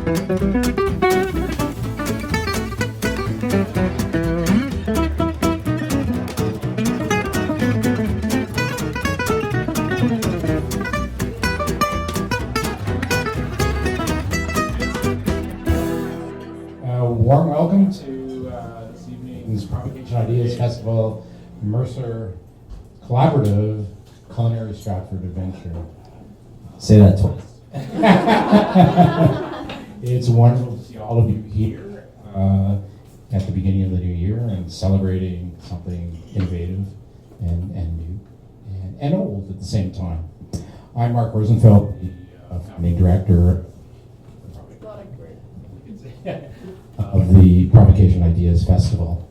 Warm welcome to this evening's Provocation Ideas Festival Mercer Collaborative Culinary Stratford Adventure. Say that twice. It's wonderful to see all of you here at the beginning of the new year and celebrating something innovative and new and old at the same time. I'm Mark Rosenfeld, the founding director of the Provocation Ideas Festival.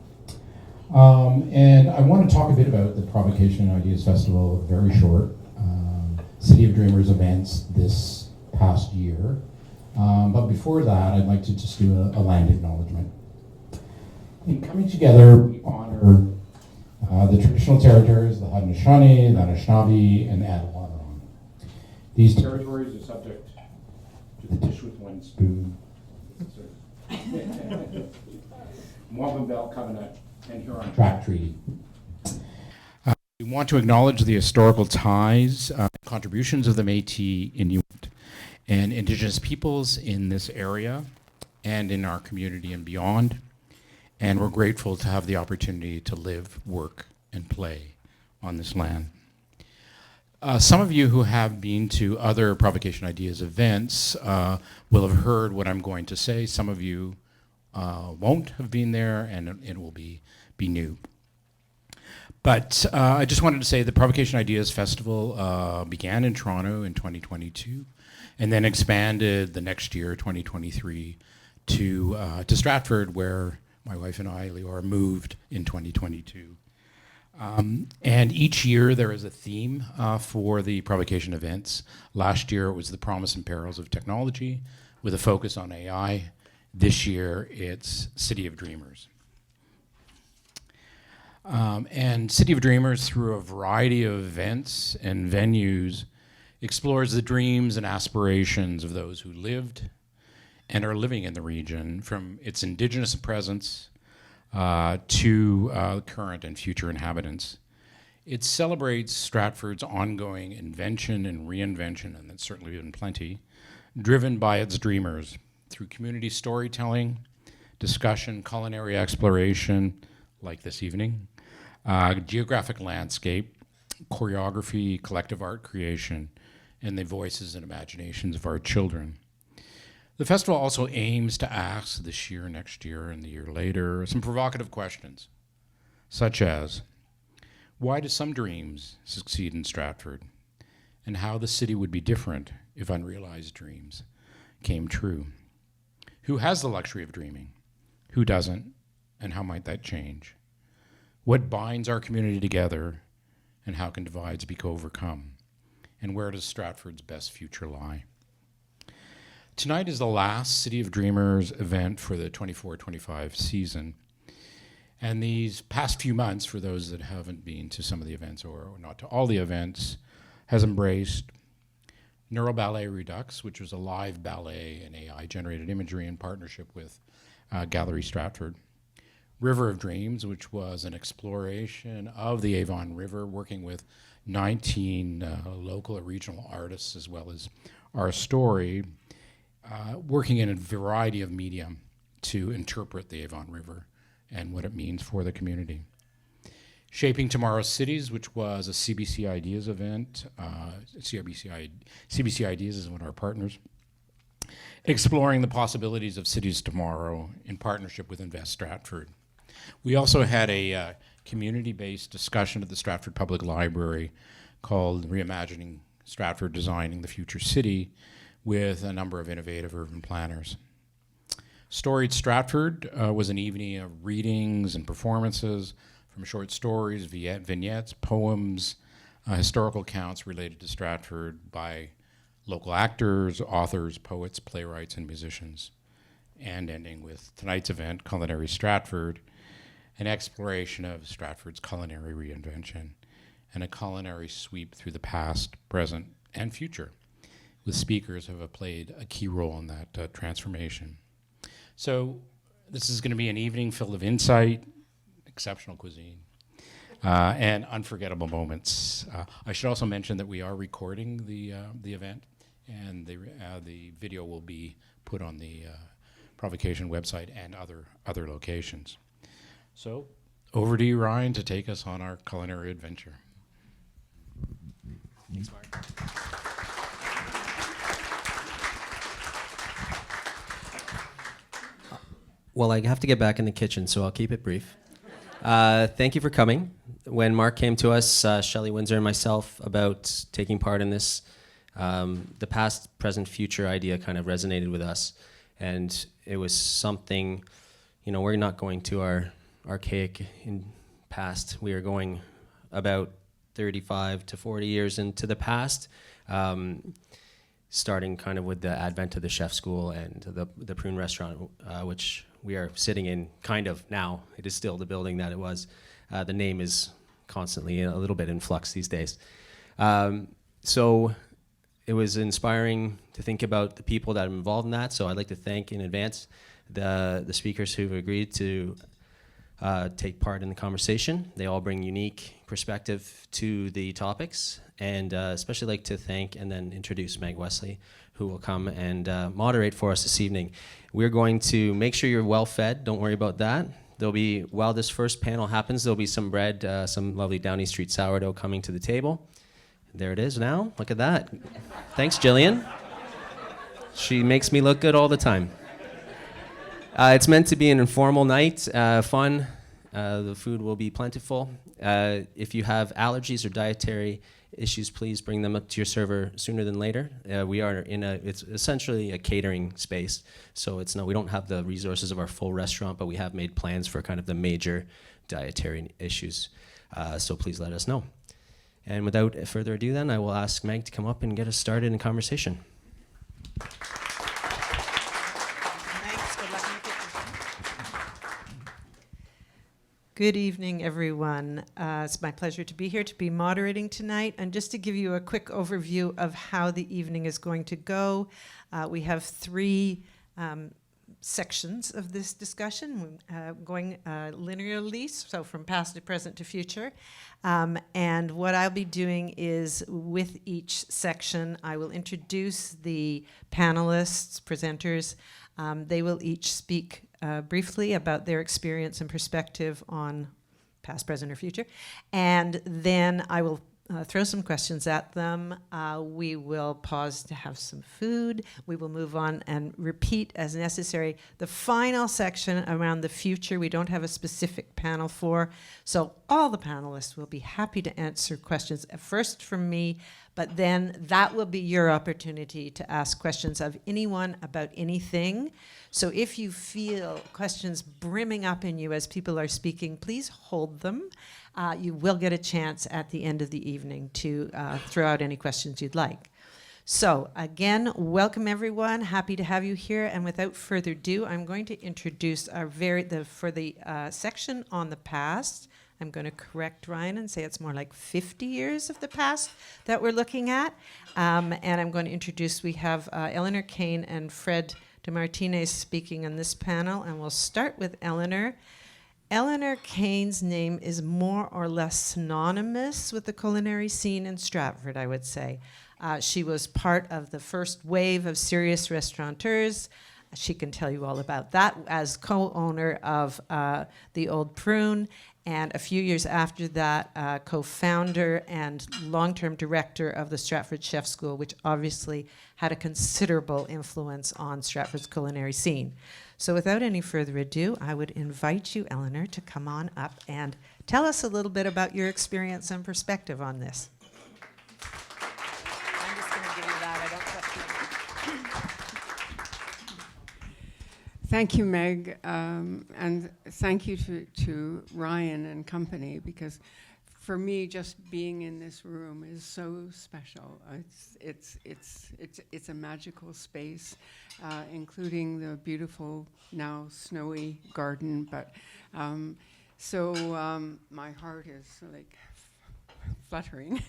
And I want to talk a bit about the Provocation Ideas Festival, very short. City of Dreamers events this past year. But before that, I'd like to just do a land acknowledgement. In coming together, we honor the traditional territories, the Haudenosaunee, the Anishinaabe, and the Adelawang. These territories are subject to the dish with one spoon, Wampum Belt Covenant, and Huron Tract Treaty. We want to acknowledge the historical ties, contributions of the Métis, Inuit, and Indigenous peoples in this area and in our community and beyond. And we're grateful to have the opportunity to live, work, and play on this land. Some of you who have been to other Provocation Ideas events will have heard what I'm going to say. Some of you won't have been there, and it will be new. But I just wanted to say the Provocation Ideas Festival began in Toronto in 2022 and then expanded the next year, 2023, to Stratford, where my wife and I, Leora, moved in 2022. And each year there is a theme for the Provocation events. Last year it was the promise and perils of technology with a focus on AI. This year it's City of Dreamers. And City of Dreamers, through a variety of events and venues, explores the dreams and aspirations of those who lived and are living in the region, from its Indigenous presence to current and future inhabitants. It celebrates Stratford's ongoing invention and reinvention, and that's certainly been plenty, driven by its dreamers through community storytelling, discussion, culinary exploration, like this evening, geographic landscape, choreography, collective art creation, and the voices and imaginations of our children. The festival also aims to ask this year, next year, and the year later some provocative questions, such as, why do some dreams succeed in Stratford, and how the city would be different if unrealized dreams came true? Who has the luxury of dreaming? Who doesn't? And how might that change? What binds our community together, and how can divides be overcome? And where does Stratford's best future lie? Tonight is the last City of Dreamers event for the 24-25 season. And these past few months, for those that haven't been to some of the events or not to all the events, has embraced Neural Ballet Redux, which was a live ballet and AI-generated imagery in partnership with Gallery Stratford. River of Dreams, which was an exploration of the Avon River, working with 19 local or regional artists, as well as our story, working in a variety of media to interpret the Avon River and what it means for the community. Shaping Tomorrow's Cities, which was a CBC Ideas event. CBC Ideas is one of our partners. Exploring the possibilities of cities tomorrow in partnership with Invest Stratford. We also had a community-based discussion at the Stratford Public Library called Reimagining Stratford, Designing the Future City, with a number of innovative urban planners. Storied Stratford was an evening of readings and performances from short stories, vignettes, poems, historical accounts related to Stratford by local actors, authors, poets, playwrights, and musicians. And ending with tonight's event, Culinary Stratford, an exploration of Stratford's culinary reinvention and a culinary sweep through the past, present, and future, with speakers who have played a key role in that transformation. So this is going to be an evening filled with insight, exceptional cuisine, and unforgettable moments. I should also mention that we are recording the event, and the video will be put on the Provocation website and other locations. So over to you, Ryan, to take us on our culinary adventure. Thanks, Mark. Well, I have to get back in the kitchen, so I'll keep it brief. Thank you for coming. When Mark came to us, Shelley Windsor and myself, about taking part in this, the past, present, future idea kind of resonated with us. And it was something, we're not going to our archaic in past. We are going about 35 to 40 years into the past, starting kind of with the advent of the chef school and the Prune restaurant, which we are sitting in kind of now. It is still the building that it was. The name is constantly a little bit in flux these days. So it was inspiring to think about the people that are involved in that. So I'd like to thank in advance the speakers who've agreed to take part in the conversation. They all bring unique perspective to the topics, and especially like to thank and then introduce Meg Wesley, who will come and moderate for us this evening. We're going to make sure you're well fed. Don't worry about that. There'll be, while this first panel happens, there'll be some bread, some lovely Downey Street sourdough coming to the table. There it is now. Look at that. Thanks, Jillian. She makes me look good all the time. It's meant to be an informal night, fun. The food will be plentiful. If you have allergies or dietary issues, please bring them up to your server sooner than later. We are it's essentially a catering space, so we don't have the resources of our full restaurant, but we have made plans for kind of the major dietary issues. So please let us know. And without further ado then, I will ask Meg to come up and get us started in conversation. Good evening, everyone. It's my pleasure to be here to be moderating tonight. And just to give you a quick overview of how the evening is going to go, we have three sections of this discussion going linearly, so from past to present to future. And what I'll be doing is, with each section, I will introduce the panelists, presenters. They will each speak briefly about their experience and perspective on past, present, or future. And then I will throw some questions at them. We will pause to have some food. We will move on and repeat as necessary. The final section around the future, we don't have a specific panel for, so all the panelists will be happy to answer questions, at first from me, but then that will be your opportunity to ask questions of anyone about anything. So if you feel questions brimming up in you as people are speaking, please hold them. You will get a chance at the end of the evening to throw out any questions you'd like. So again, welcome everyone. Happy to have you here. And without further ado, I'm going to introduce for the section on the past. I'm going to correct Ryan and say it's more like 50 years of the past that we're looking at. And I'm going to introduce, we have Eleanor Kane and Fred DeMartinez speaking on this panel. And we'll start with Eleanor. Eleanor Kane's name is more or less synonymous with the culinary scene in Stratford, I would say. She was part of the first wave of serious restaurateurs. She can tell you all about that as co-owner of the Old Prune, and a few years after that, co-founder and long-term director of the Stratford Chef School, which obviously had a considerable influence on Stratford's culinary scene. So without any further ado, I would invite you, Eleanor, to come on up and tell us a little bit about your experience and perspective on this. I'm just going to give you that. I don't trust you. Thank you, Meg, and thank you to Ryan and company, because for me, just being in this room is so special. It's a magical space, including the beautiful, now snowy garden. But my heart is like fluttering.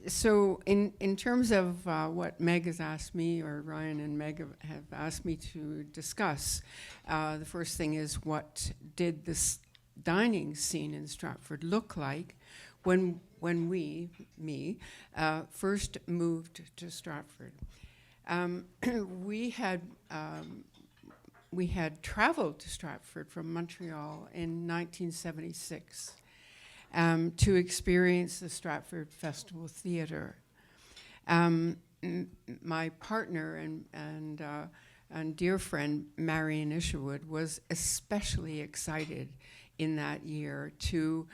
so in terms of what Meg has asked me, or Ryan and Meg have asked me to discuss, the first thing is, what did this dining scene in Stratford look like when me, first moved to Stratford? We had traveled to Stratford from Montreal in 1976 to experience the Stratford Festival Theatre. My partner and dear friend Marion Isherwood was especially excited in that year to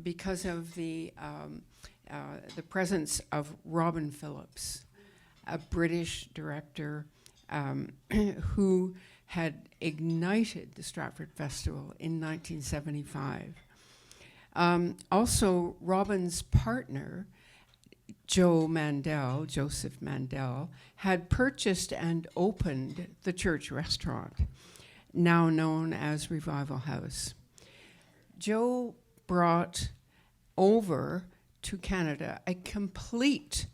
because of the presence of Robin Phillips, a British director who had ignited the Stratford Festival in 1975. Also, Robin's partner, Joseph Mandel, had purchased and opened the church restaurant, now known as Revival House. Joe brought over to Canada a complete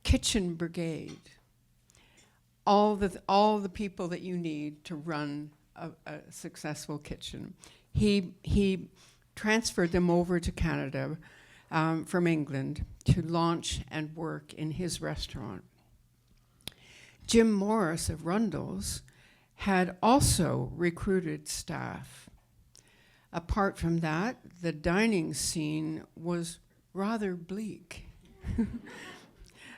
kitchen brigade, all the people that you need to run a successful kitchen. He transferred them over to Canada from England to launch and work in his restaurant. Jim Morris of Rundle's had also recruited staff. Apart from that, the dining scene was rather bleak.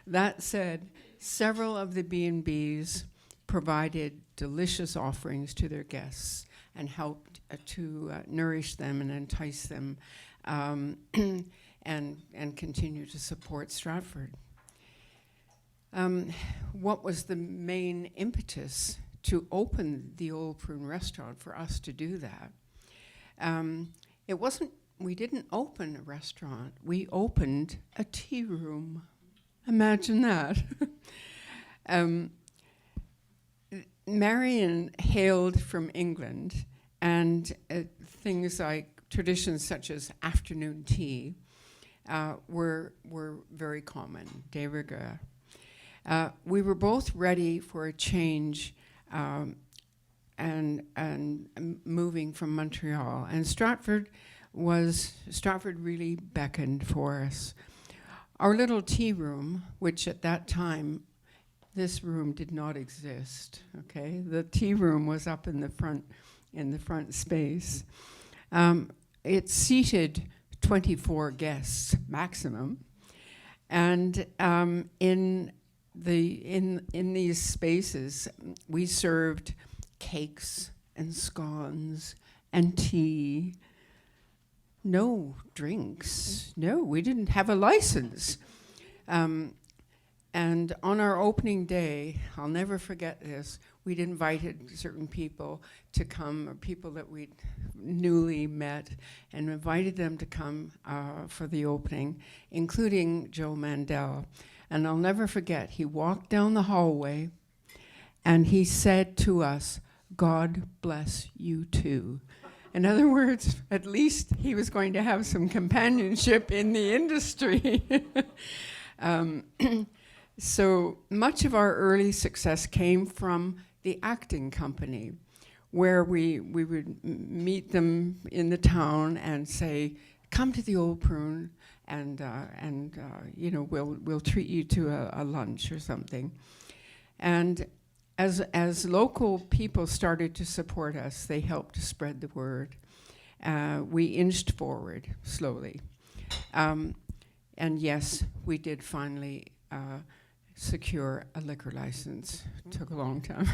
That said, several of the B&Bs provided delicious offerings to their guests and helped to nourish them and entice them and continue to support Stratford. What was the main impetus to open the Old Prune restaurant, for us to do that? We didn't open a restaurant, we opened a tea room. Imagine that. Marion hailed from England, and things like traditions such as afternoon tea were very common, de rigueur. We were both ready for a change and moving from Montreal, and Stratford really beckoned for us. Our little tea room, which at that time, this room did not exist, okay? The tea room was up in the front space. It seated 24 guests maximum, and in these spaces, we served cakes and scones and tea. No drinks. No, we didn't have a license. And on our opening day, I'll never forget this, we'd invited certain people to come, or people that we'd newly met, and invited them to come for the opening, including Joe Mandel. And I'll never forget, he walked down the hallway and he said to us, "God bless you too." In other words, at least he was going to have some companionship in the industry. So much of our early success came from the acting company, where we would meet them in the town and say, "Come to the Old Prune, and we'll treat you to a lunch or something." And as local people started to support us, they helped to spread the word. We inched forward slowly. And yes, we did finally secure a liquor license. It took a long time.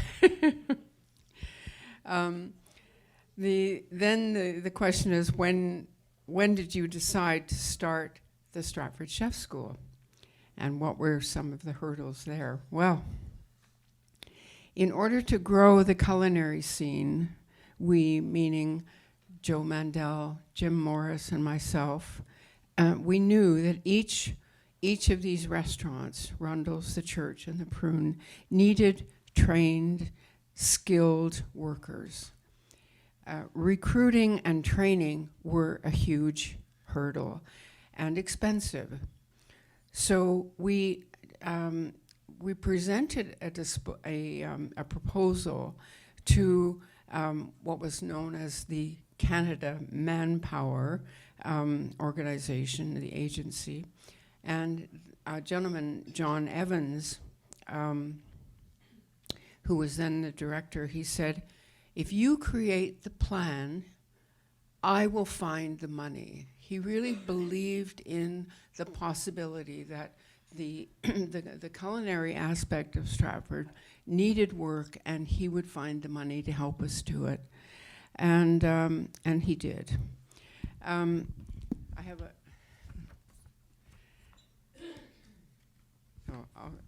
The question is, when did you decide to start the Stratford Chef School? And what were some of the hurdles there? Well, in order to grow the culinary scene, we, meaning Joe Mandel, Jim Morris, and myself, we knew that each of these restaurants, Rundle's, the Church, and the Prune, needed trained, skilled workers. Recruiting and training were a huge hurdle and expensive. So we presented a proposal to what was known as the Canada Manpower Organization, the agency, and a gentleman, John Evans, who was then the director, he said, if you create the plan, I will find the money. He really believed in the possibility that the culinary aspect of Stratford needed work, and he would find the money to help us do it, and he did. I have a.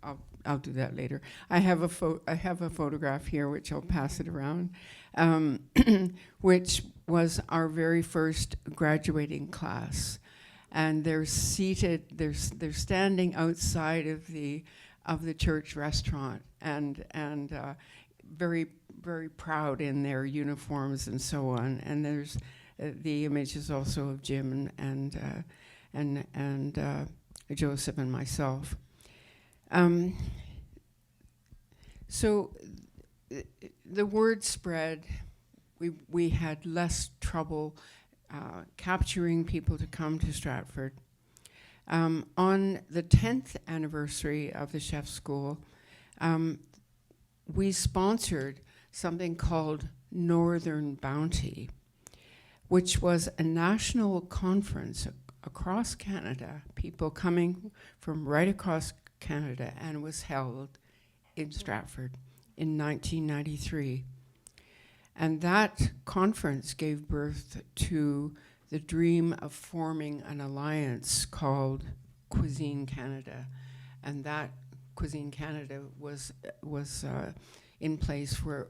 Oh, I'll do that later. I have a photograph here, which I'll pass it around, which was our very first graduating class, and they're seated. They're standing outside of the church restaurant, and very very proud in their uniforms and so on. And there's the images also of Jim and Joseph and myself. So the word spread. We had less trouble capturing people to come to Stratford. On the 10th anniversary of the Chef School, we sponsored something called Northern Bounty, which was a national conference across Canada, people coming from right across Canada, and was held in Stratford in 1993. And that conference gave birth to the dream of forming an alliance called Cuisine Canada. And that Cuisine Canada was in place for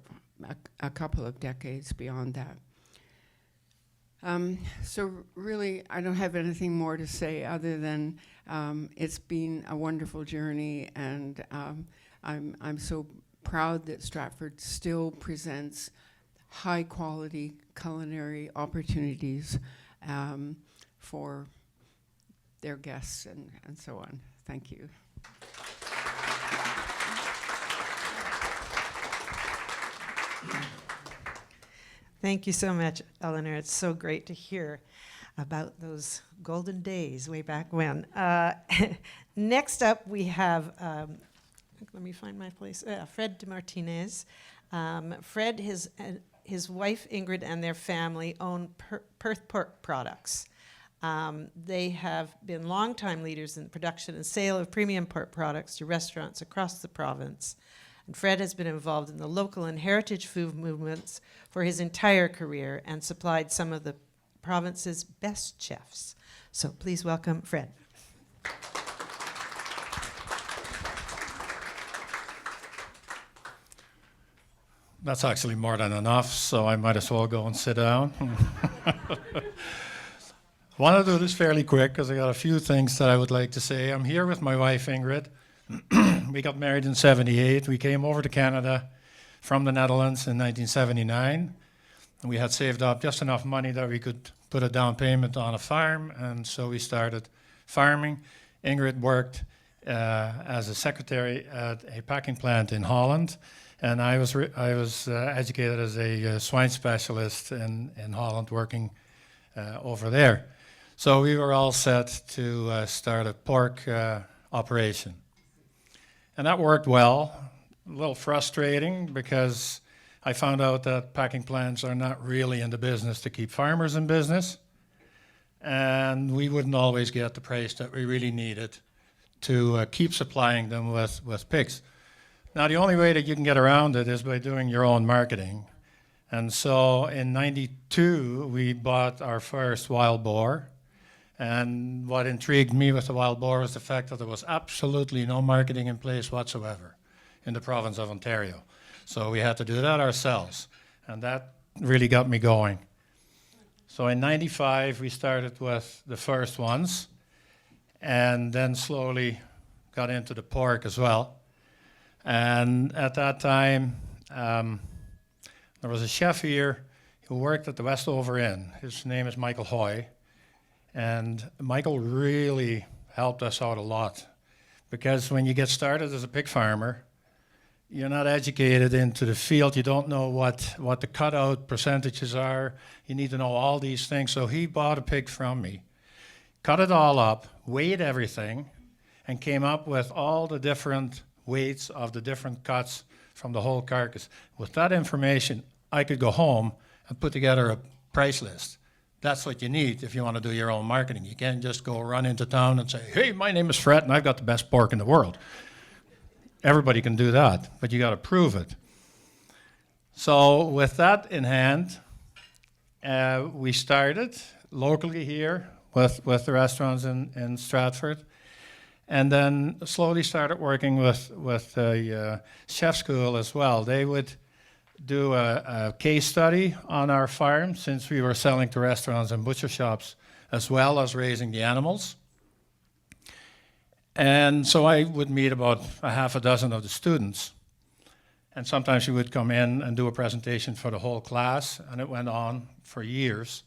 a couple of decades beyond that. So really, I don't have anything more to say other than it's been a wonderful journey, and I'm so proud that Stratford still presents high quality culinary opportunities for their guests and so on. Thank you. Thank you so much, Eleanor. It's so great to hear about those golden days way back when. Next up, we have, let me find my place, Fred DeMartinez. Fred, his wife Ingrid, and their family own Perth Pork Products. They have been longtime leaders in the production and sale of premium pork products to restaurants across the province. And Fred has been involved in the local and heritage food movements for his entire career and supplied some of the province's best chefs. So please welcome Fred. That's actually more than enough, so I might as well go and sit down. I want to do this fairly quick because I got a few things that I would like to say. I'm here with my wife, Ingrid. We got married in '78. We came over to Canada from the Netherlands in 1979. And we had saved up just enough money that we could put a down payment on a farm, and so we started farming. Ingrid worked as a secretary at a packing plant in Holland, and I was educated as a swine specialist in Holland, working over there. So we were all set to start a pork operation. And that worked well. A little frustrating because I found out that packing plants are not really in the business to keep farmers in business. And we wouldn't always get the price that we really needed to keep supplying them with pigs. Now, the only way that you can get around it is by doing your own marketing. And so in '92, we bought our first wild boar. And what intrigued me with the wild boar was the fact that there was absolutely no marketing in place whatsoever in the province of Ontario. So we had to do that ourselves, and that really got me going. So in '95, we started with the first ones, and then slowly got into the pork as well. And at that time, there was a chef here who worked at the Westover Inn. His name is Michael Hoy. And Michael really helped us out a lot. Because when you get started as a pig farmer, you're not educated into the field. You don't know what the cutout percentages are. You need to know all these things. So he bought a pig from me, cut it all up, weighed everything, and came up with all the different weights of the different cuts from the whole carcass. With that information, I could go home and put together a price list. That's what you need if you want to do your own marketing. You can't just go run into town and say, hey, my name is Fred and I've got the best pork in the world. Everybody can do that, but you got to prove it. So with that in hand, we started locally here with the restaurants in Stratford, and then slowly started working with the chef school as well. They would do a case study on our farm, since we were selling to restaurants and butcher shops as well as raising the animals. And so I would meet about a half a dozen of the students. And sometimes she would come in and do a presentation for the whole class, and it went on for years.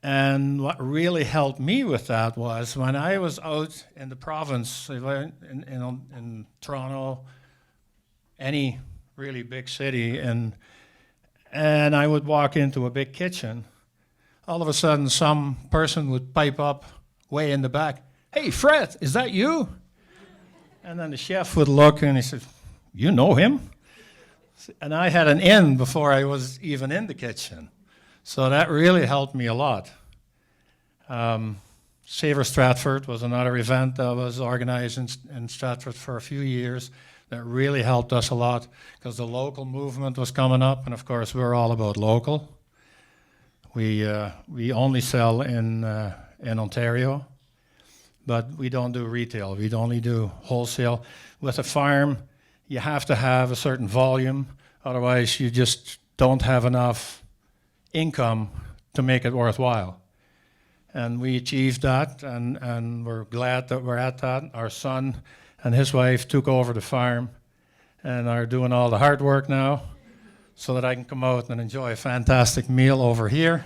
And what really helped me with that was when I was out in the province, in Toronto, any really big city, and I would walk into a big kitchen, all of a sudden some person would pipe up way in the back, hey, Fred, is that you? And then the chef would look and he said, you know him? And I had an in before I was even in the kitchen. So that really helped me a lot. Savor Stratford was another event that was organized in Stratford for a few years that really helped us a lot, because the local movement was coming up, and of course we're all about local. We only sell in Ontario, but we don't do retail. We only do wholesale. With a farm, you have to have a certain volume, otherwise you just don't have enough income to make it worthwhile. And we achieved that, and we're glad that we're at that. Our son and his wife took over the farm and are doing all the hard work now, so that I can come out and enjoy a fantastic meal over here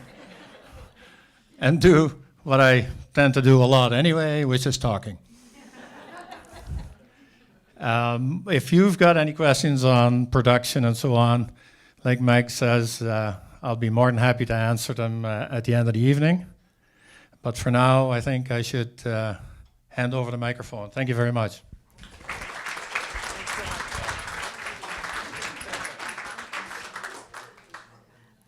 and do what I tend to do a lot anyway, which is talking. If you've got any questions on production and so on, like Meg says, I'll be more than happy to answer them at the end of the evening. But for now, I think I should hand over the microphone. Thank you very much.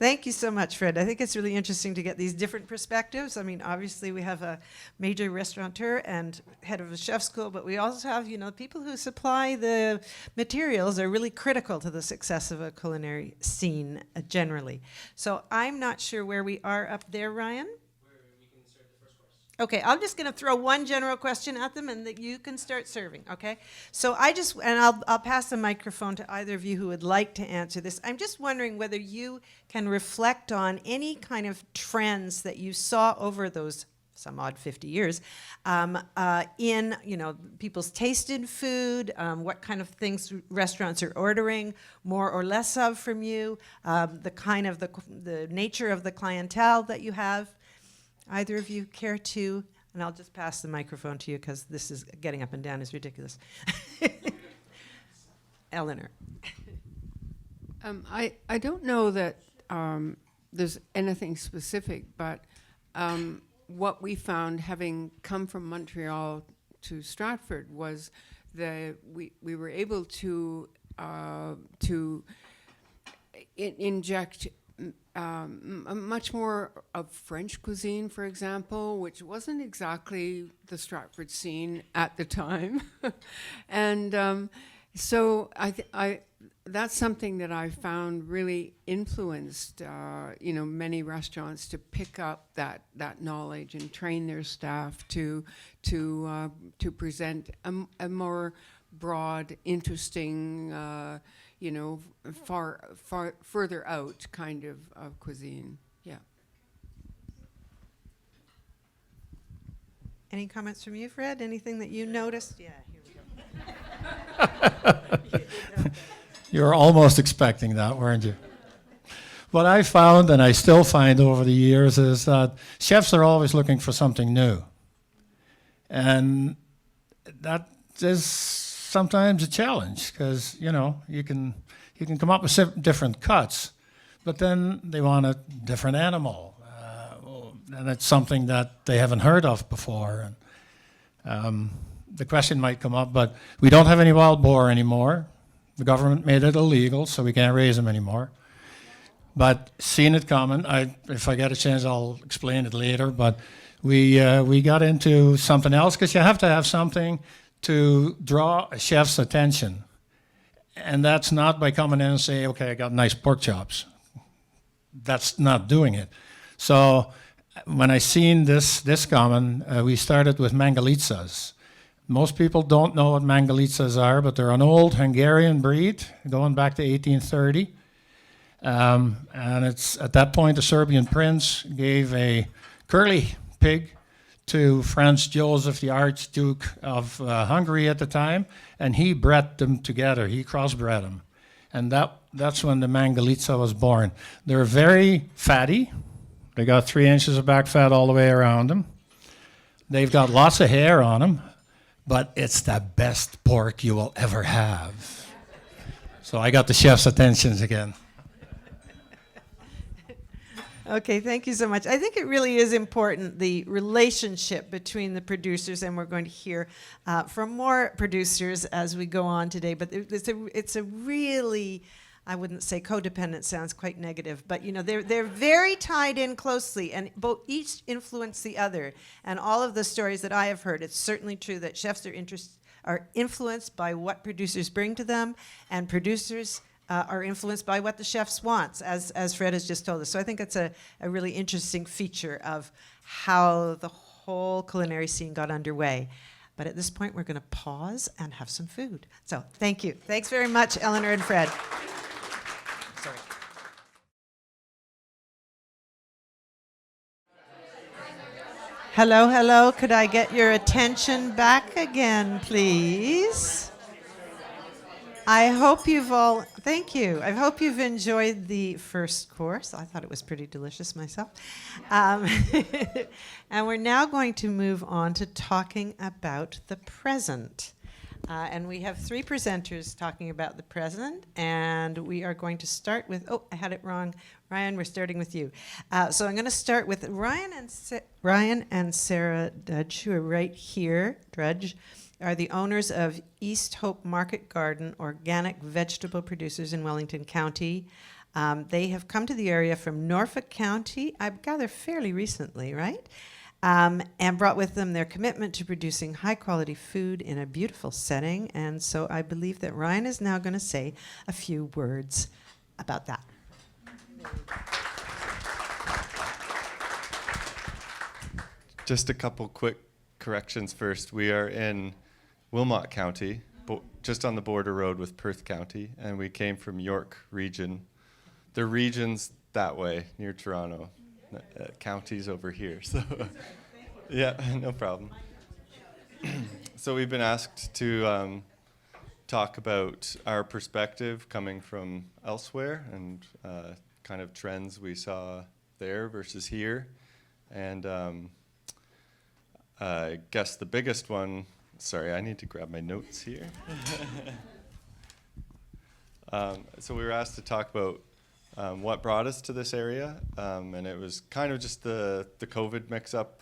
Thank you so much, Fred. I think it's really interesting to get these different perspectives. I mean, obviously we have a major restaurateur and head of a chef school, but we also have, people who supply the materials are really critical to the success of a culinary scene generally. So I'm not sure where we are up there, Ryan. Okay, I'm just going to throw one general question at them, and that you can start serving. Okay, so I'll pass the microphone to either of you who would like to answer this. I'm just wondering whether you can reflect on any kind of trends that you saw over those some odd 50 years in people's taste in food, what kind of things restaurants are ordering more or less of from you, the nature of the clientele that you have. Either of you care to, and I'll just pass the microphone to you because this is getting up and down is ridiculous. Eleanor. I don't know that there's anything specific, but what we found, having come from Montreal to Stratford, was that we were able to inject much more of French cuisine, for example, which wasn't exactly the Stratford scene at the time. And so that's something that I found really influenced, many restaurants to pick up that knowledge and train their staff to present a more broad, interesting, further out kind of cuisine. Yeah. Any comments from you, Fred? Anything that you noticed? Yeah, here we go. You were almost expecting that, weren't you? What I found, and I still find over the years, is that chefs are always looking for something new. And that is sometimes a challenge because, you can come up with different cuts, but then they want a different animal. And it's something that they haven't heard of before. And the question might come up, but we don't have any wild boar anymore. The government made it illegal, so we can't raise them anymore. But seeing it coming, if I get a chance, I'll explain it later. But we got into something else because you have to have something to draw a chef's attention. And that's not by coming in and say, okay, I got nice pork chops. That's not doing it. So when I seen this coming, we started with mangalitsas. Most people don't know what mangalitsas are, but they're an old Hungarian breed going back to 1830. And it's at that point, the Serbian prince gave a curly pig to Franz Joseph, the Archduke of Hungary at the time, and he bred them together. He crossbred them. And that's when the Mangalitsa was born. They're very fatty. They got 3 inches of back fat all the way around them. They've got lots of hair on them, but it's the best pork you will ever have. So I got the chef's attentions again. Okay, thank you so much. I think it really is important, the relationship between the producers, and we're going to hear from more producers as we go on today. But it's a really, I wouldn't say codependent, sounds quite negative, but they're very tied in closely, and both each influence the other. And all of the stories that I have heard, it's certainly true that chefs are influenced by what producers bring to them, and producers are influenced by what the chefs wants, as Fred has just told us. So I think it's a really interesting feature of how the whole culinary scene got underway. But at this point, we're going to pause and have some food. So thank you. Thanks very much, Eleanor and Fred. Sorry. Hello, hello. Could I get your attention back again, please? I hope thank you. I hope you've enjoyed the first course. I thought it was pretty delicious myself. And we're now going to move on to talking about the present. And we have 3 presenters talking about the present, and we are going to start with, I had it wrong. Ryan, we're starting with you. So I'm going to start with Ryan and Sarah Drudge, who are right here. Drudge are the owners of East Hope Market Garden, organic vegetable producers in Wellington County. They have come to the area from Norfolk County, I gather fairly recently, right? And brought with them their commitment to producing high-quality food in a beautiful setting. And so I believe that Ryan is now going to say a few words about that. Just a couple quick corrections first. We are in Wilmot County, just on the border road with Perth County, and we came from York Region. The region's that way, near Toronto. County's over here, so yeah, no problem. So we've been asked to talk about our perspective coming from elsewhere and kind of trends we saw there versus here. And I guess the biggest one, sorry, I need to grab my notes here. So we were asked to talk about what brought us to this area, and it was kind of just the COVID mix-up.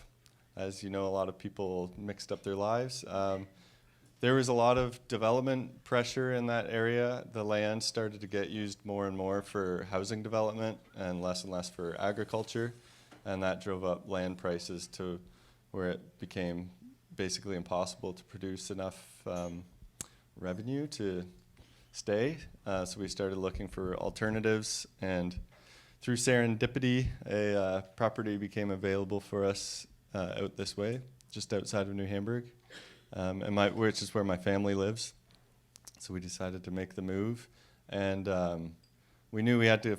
As you know, a lot of people mixed up their lives. There was a lot of development pressure in that area. The land started to get used more and more for housing development and less for agriculture, and that drove up land prices to where it became basically impossible to produce enough revenue to stay. So we started looking for alternatives, and through serendipity, a property became available for us out this way, just outside of New Hamburg, which is where my family lives. So we decided to make the move, and we knew we had to.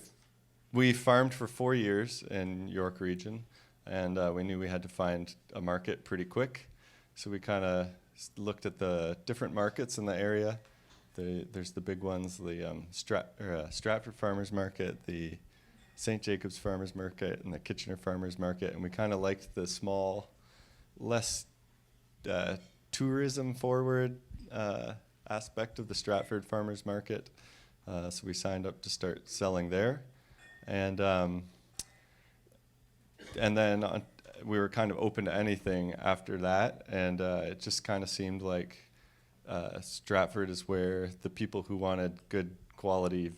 We farmed for 4 years in York Region, and we knew we had to find a market pretty quick. So we kind of looked at the different markets in the area. There's the big ones, the Stratford Farmers Market, the St. Jacobs Farmers Market, and the Kitchener Farmers Market, and we kind of liked the small, less tourism forward aspect of the Stratford Farmers Market. So we signed up to start selling there. And then we were kind of open to anything after that. And it just kind of seemed like Stratford is where the people who wanted good quality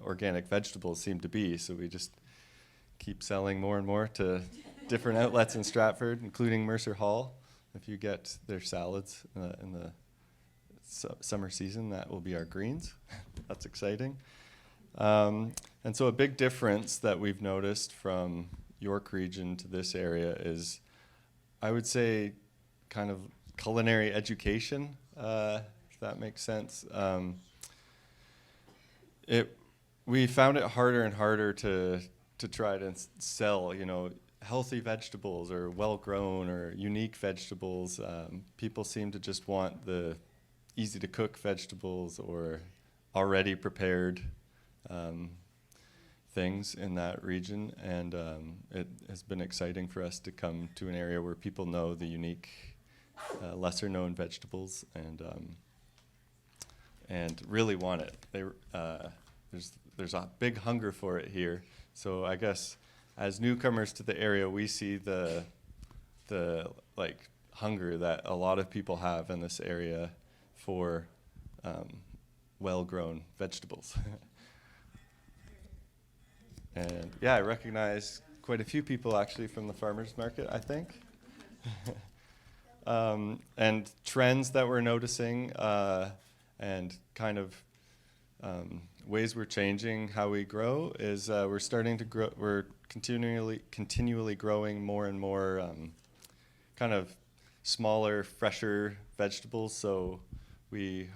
organic vegetables seem to be. So we just keep selling more and more to different outlets in Stratford, including Mercer Hall. If you get their salads in the summer season, that will be our greens. That's exciting. And so a big difference that we've noticed from York region to this area is, I would say, kind of culinary education, if that makes sense. We found it harder and harder to try to sell, healthy vegetables or well-grown or unique vegetables. People seem to just want the easy-to-cook vegetables or already prepared things in that region, and it has been exciting for us to come to an area where people know the unique, lesser-known vegetables and really want it. There's a big hunger for it here. So I guess as newcomers to the area, we see the hunger that a lot of people have in this area for well-grown vegetables. And yeah, I recognize quite a few people actually from the farmers market, I think. And trends that we're noticing and kind of ways we're changing how we grow is we're starting to grow. We're continually growing more and more kind of smaller, fresher vegetables. So we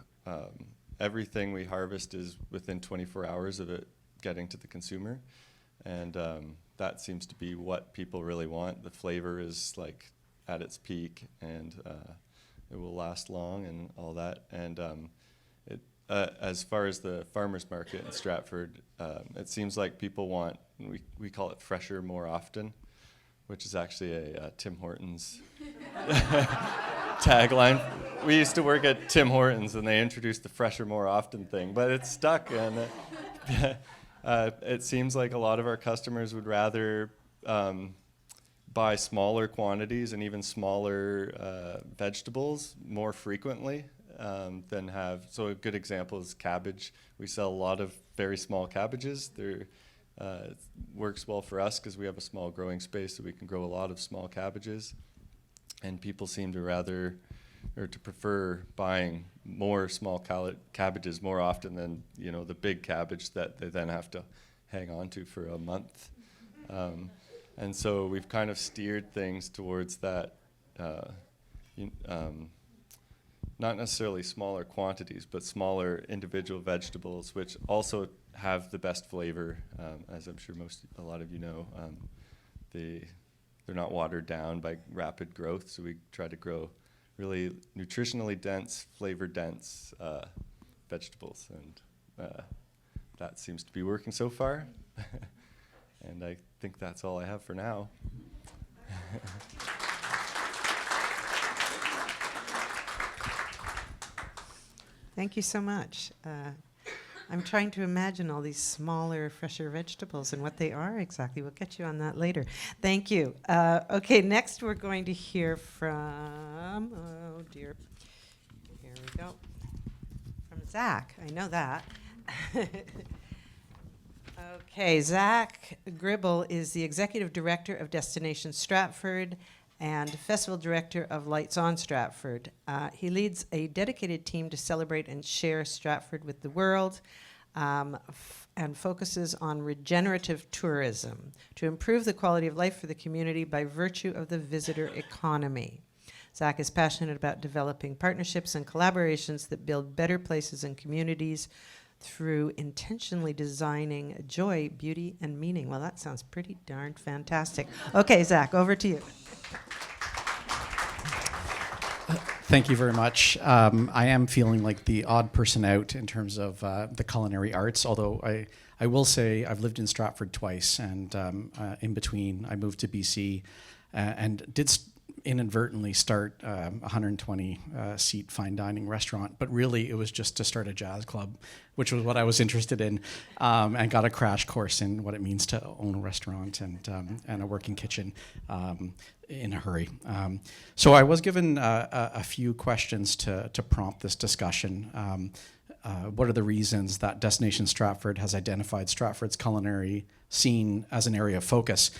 everything we harvest is within 24 hours of it getting to the consumer, and that seems to be what people really want. The flavor is like at its peak, and it will last long and all that. And as far as the farmers market in Stratford, it seems like people want, we call it fresher more often, which is actually a Tim Hortons tagline. We used to work at Tim Hortons and they introduced the fresher more often thing, but it's stuck, and it seems like a lot of our customers would rather buy smaller quantities and even smaller vegetables more frequently than have. So a good example is cabbage. We sell a lot of very small cabbages. It works well for us because we have a small growing space, so we can grow a lot of small cabbages. And people seem to rather, or to prefer buying more small cabbages more often than the big cabbage that they then have to hang on to for a month. And so we've kind of steered things towards that. Not necessarily smaller quantities, but smaller individual vegetables, which also have the best flavor, as I'm sure a lot of you know. They're not watered down by rapid growth, so we try to grow really nutritionally dense, flavor-dense vegetables, and that seems to be working so far. And I think that's all I have for now. Thank you so much. I'm trying to imagine all these smaller, fresher vegetables and what they are exactly. We'll get you on that later. Thank you. Okay, next we're going to hear from, oh dear, here we go, from Zach. I know that. Okay, Zach Gribble is the Executive Director of Destination Stratford and Festival Director of Lights on Stratford. He leads a dedicated team to celebrate and share Stratford with the world, and focuses on regenerative tourism to improve the quality of life for the community by virtue of the visitor economy. Zach is passionate about developing partnerships and collaborations that build better places and communities through intentionally designing joy, beauty, and meaning. Well, that sounds pretty darn fantastic. Okay, Zach, over to you. Thank you very much. I am feeling like the odd person out in terms of the culinary arts, although I will say I've lived in Stratford twice, and in between I moved to BC and did inadvertently start a 120 seat fine dining restaurant, but really it was just to start a jazz club, which was what I was interested in, and got a crash course in what it means to own a restaurant and a working kitchen in a hurry. So I was given a few questions to prompt this discussion. What are the reasons that Destination Stratford has identified Stratford's culinary scene as an area of focus?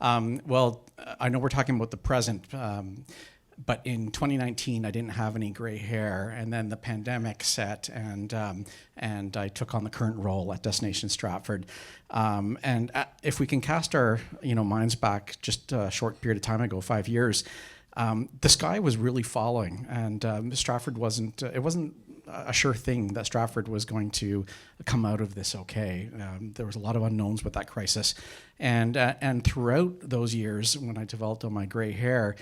Well, I know we're talking about the present, but in 2019, I didn't have any gray hair, and then the pandemic set, and I took on the current role at Destination Stratford. If we can cast our minds back just a short period of time ago, 5 years, the sky was really falling, and Stratford wasn't. It wasn't a sure thing that Stratford was going to come out of this okay. There was a lot of unknowns with that crisis. And throughout those years, when I developed all my gray hair,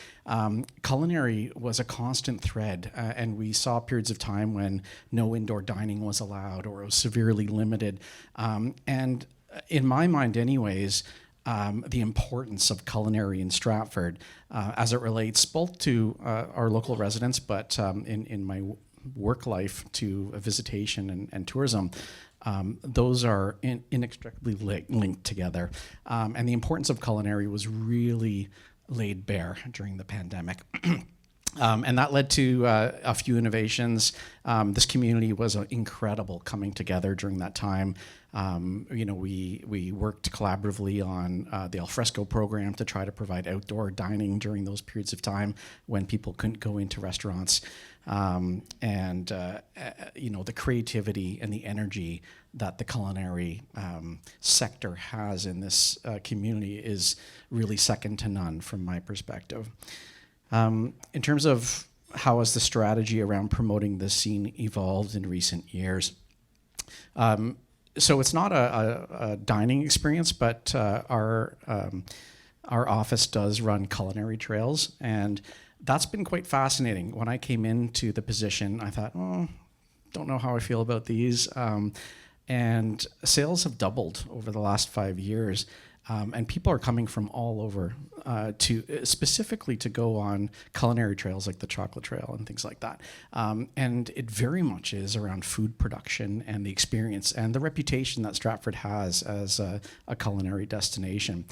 culinary was a constant thread. And we saw periods of time when no indoor dining was allowed or it was severely limited. And in my mind anyways, the importance of culinary in Stratford as it relates both to our local residents, but in my work life to visitation and tourism, those are inextricably linked together. And the importance of culinary was really laid bare during the pandemic. And that led to a few innovations. This community was incredible coming together during that time. We worked collaboratively on the Alfresco program to try to provide outdoor dining during those periods of time when people couldn't go into restaurants. The creativity and the energy that the culinary sector has in this community is really second to none from my perspective. In terms of how has the strategy around promoting this scene evolved in recent years? So it's not a dining experience, but our office does run culinary trails, and that's been quite fascinating. When I came into the position, I thought, don't know how I feel about these. And sales have doubled over the last 5 years. And people are coming from all over specifically to go on culinary trails like the Chocolate Trail and things like that. And it very much is around food production and the experience and the reputation that Stratford has as a culinary destination.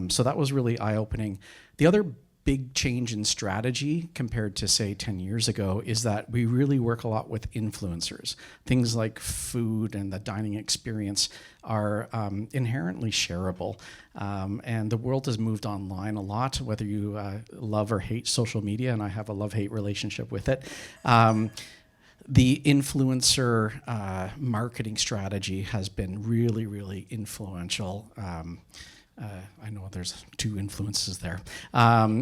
So that was really eye-opening. The other big change in strategy compared to, say, 10 years ago is that we really work a lot with influencers. Things like food and the dining experience are inherently shareable. And the world has moved online a lot, whether you love or hate social media, and I have a love-hate relationship with it. The influencer marketing strategy has been really, really influential. I know there's two influences there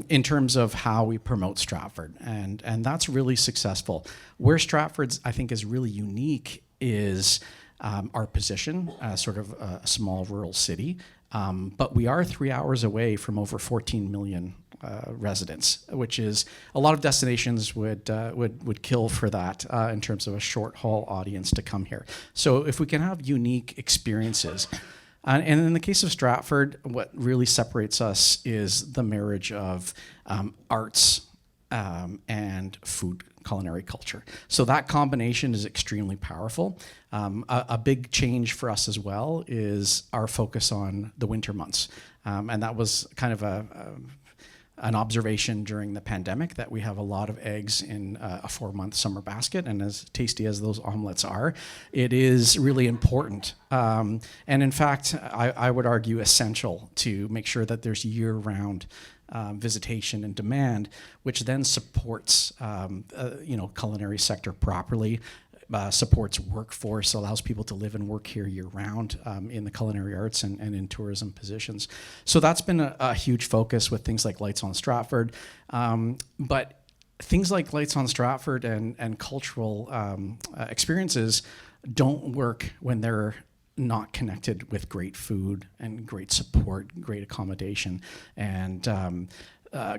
in terms of how we promote Stratford, and that's really successful. Where Stratford's, I think, is really unique is our position as sort of a small rural city, but we are 3 hours away from over 14 million residents, which is a lot of destinations would kill for that in terms of a short haul audience to come here. So if we can have unique experiences. And in the case of Stratford, what really separates us is the marriage of arts and food, culinary culture. So that combination is extremely powerful. A big change for us as well is our focus on the winter months. And that was kind of an observation during the pandemic that we have a lot of eggs in a 4-month summer basket, and as tasty as those omelets are, it is really important. And in fact, I would argue essential to make sure that there's year-round visitation and demand, which then supports culinary sector properly. Supports workforce, allows people to live and work here year-round in the culinary arts and in tourism positions. So that's been a huge focus with things like Lights on Stratford. But things like Lights on Stratford and cultural experiences don't work when they're not connected with great food and great support, great accommodation. And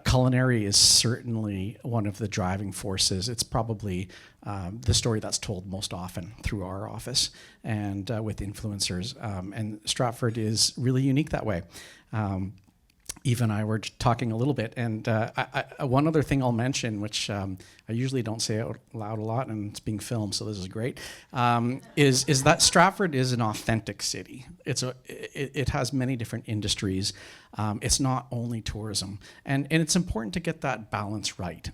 culinary is certainly one of the driving forces. It's probably the story that's told most often through our office and with influencers. And Stratford is really unique that way. Eva and I were talking a little bit, and one other thing I'll mention, which I usually don't say out loud a lot, and it's being filmed, so this is great, is that Stratford is an authentic city. It has many different industries. It's not only tourism, and it's important to get that balance right.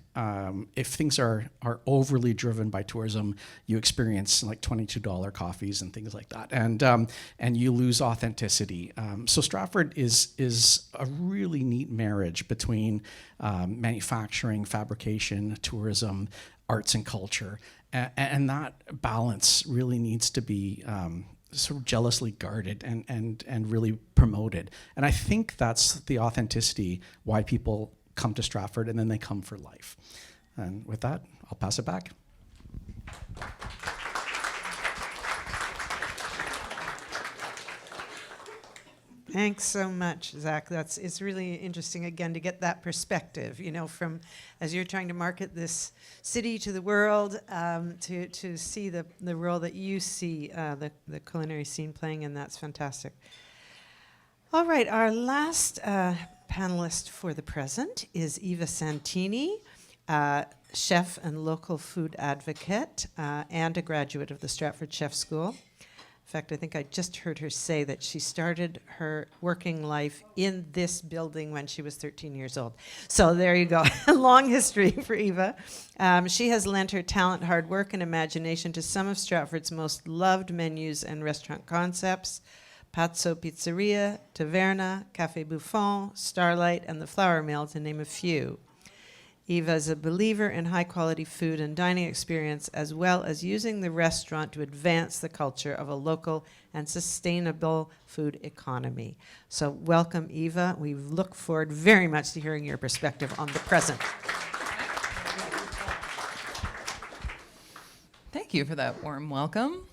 If things are overly driven by tourism, you experience like $22 coffees and things like that, and you lose authenticity. So Stratford is a really neat marriage between manufacturing, fabrication, tourism, arts and culture, and that balance really needs to be sort of jealously guarded and really promoted. And I think that's the authenticity why people come to Stratford, and then they come for life. And with that, I'll pass it back. Thanks so much, Zach. It's really interesting, again, to get that perspective, from as you're trying to market this city to the world, to see the role that you see the culinary scene playing, and that's fantastic. All right, our last panelist for the present is Eva Santini, chef and local food advocate, and a graduate of the Stratford Chef School. In fact, I think I just heard her say that she started her working life in this building when she was 13 years old. So there you go. A long history for Eva. She has lent her talent, hard work, and imagination to some of Stratford's most loved menus and restaurant concepts: Pazzo Pizzeria, Taverna, Café Buffon, Starlight, and the Flour Mill, to name a few. Eva is a believer in high-quality food and dining experience, as well as using the restaurant to advance the culture of a local and sustainable food economy. So welcome, Eva. We look forward very much to hearing your perspective on the present. Thank you for that warm welcome.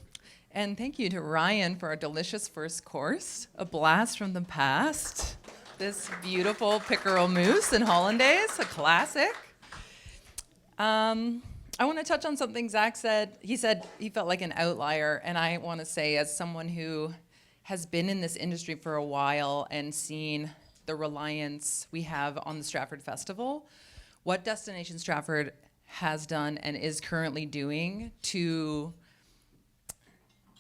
And thank you to Ryan for our delicious first course, a blast from the past. This beautiful pickerel mousse and hollandaise, a classic. I want to touch on something Zach said. He said he felt like an outlier, and I want to say, as someone who has been in this industry for a while and seen the reliance we have on the Stratford Festival, what Destination Stratford has done and is currently doing to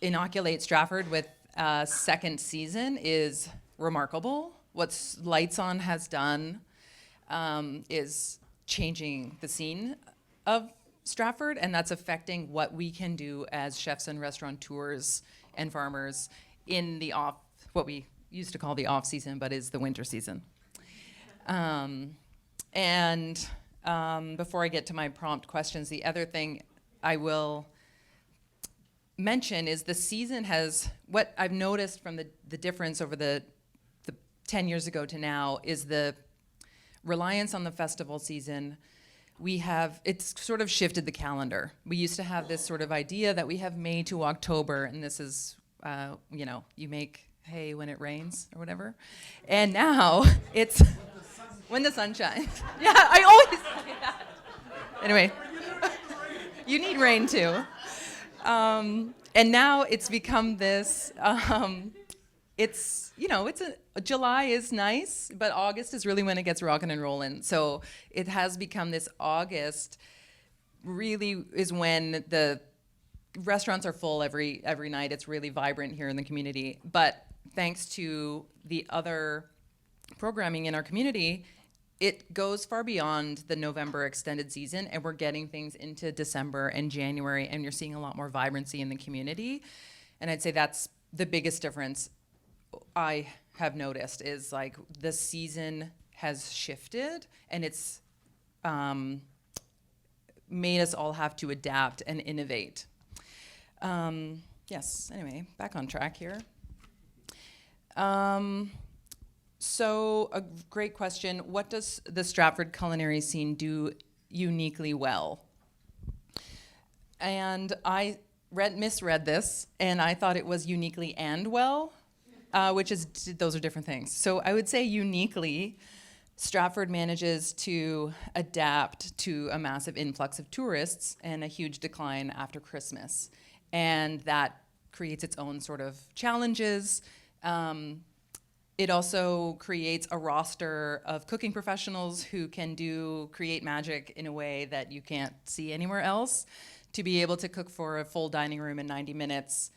inoculate Stratford with a second season is remarkable. What Lights On has done is changing the scene of Stratford, and that's affecting what we can do as chefs and restaurateurs and farmers in the what we used to call the off season, but is the winter season. Before I get to my prompt questions, the other thing I will mention is the season has, what I've noticed from the difference over the 10 years ago to now is the reliance on the festival season. It's sort of shifted the calendar. We used to have this sort of idea that we have May to October, and this is, you make hay when it rains or whatever. And now it's when the sun shines. Yeah, I always say that. Anyway, you need rain too. And now it's become this, July is nice, but August is really when it gets rocking and rolling. So it has become this August really is when the restaurants are full every night. It's really vibrant here in the community. But thanks to the other programming in our community, it goes far beyond the November extended season, and we're getting things into December and January, and you're seeing a lot more vibrancy in the community. And I'd say that's the biggest difference I have noticed is like the season has shifted, and it's made us all have to adapt and innovate. Yes, anyway, back on track here. So a great question. What does the Stratford culinary scene do uniquely well? And I misread this, and I thought it was uniquely and well, those are different things. So I would say uniquely, Stratford manages to adapt to a massive influx of tourists and a huge decline after Christmas. And that creates its own sort of challenges. It also creates a roster of cooking professionals who can create magic in a way that you can't see anywhere else. To be able to cook for a full dining room in 90 minutes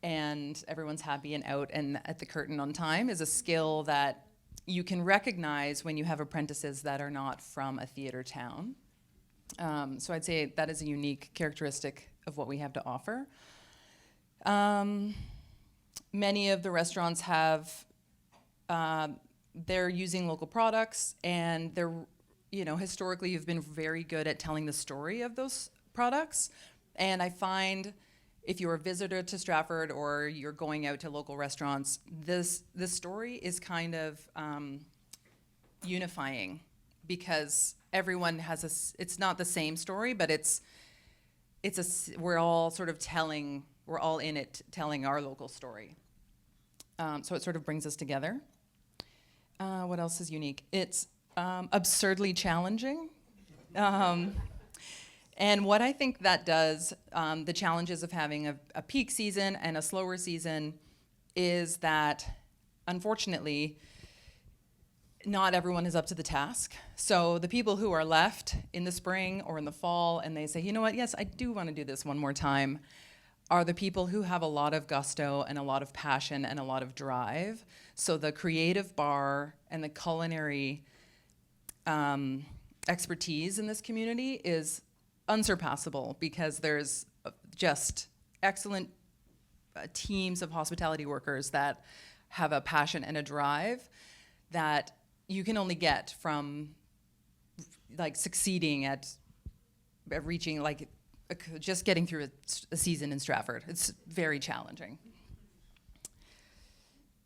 and everyone's happy and out and at the curtain on time is a skill that you can recognize when you have apprentices that are not from a theater town. So I'd say that is a unique characteristic of what we have to offer. Many of the restaurants have, they're using local products, and they're, historically you've been very good at telling the story of those products. And I find if you're a visitor to Stratford or you're going out to local restaurants, this story is kind of unifying, because everyone has it's not the same story, but we're all sort of we're all in it telling our local story. So it sort of brings us together. What else is unique? It's absurdly challenging. And what I think that does, the challenges of having a peak season and a slower season, is that, unfortunately, not everyone is up to the task. So the people who are left in the spring or in the fall and they say, you know what, yes, I do want to do this one more time, are the people who have a lot of gusto and a lot of passion and a lot of drive. So the creative bar and the culinary expertise in this community is unsurpassable, because there's just excellent teams of hospitality workers that have a passion and a drive that you can only get from succeeding at reaching just getting through a season in Stratford. It's very challenging.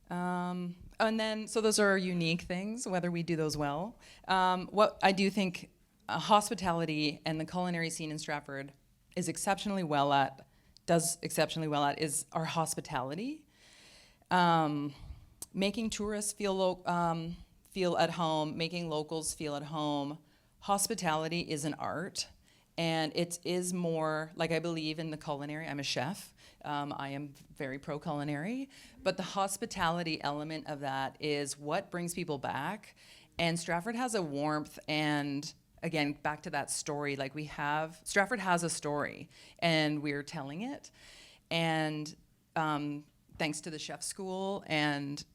And then, so those are unique things, whether we do those well. What I do think hospitality and the culinary scene in Stratford does exceptionally well at is our hospitality. Making tourists feel at home, making locals feel at home. Hospitality is an art, and it is more, I believe in the culinary. I'm a chef. I am very pro-culinary, but the hospitality element of that is what brings people back. And Stratford has a warmth, and again, back to that story, Stratford has a story, and we're telling it. And thanks to the chef school and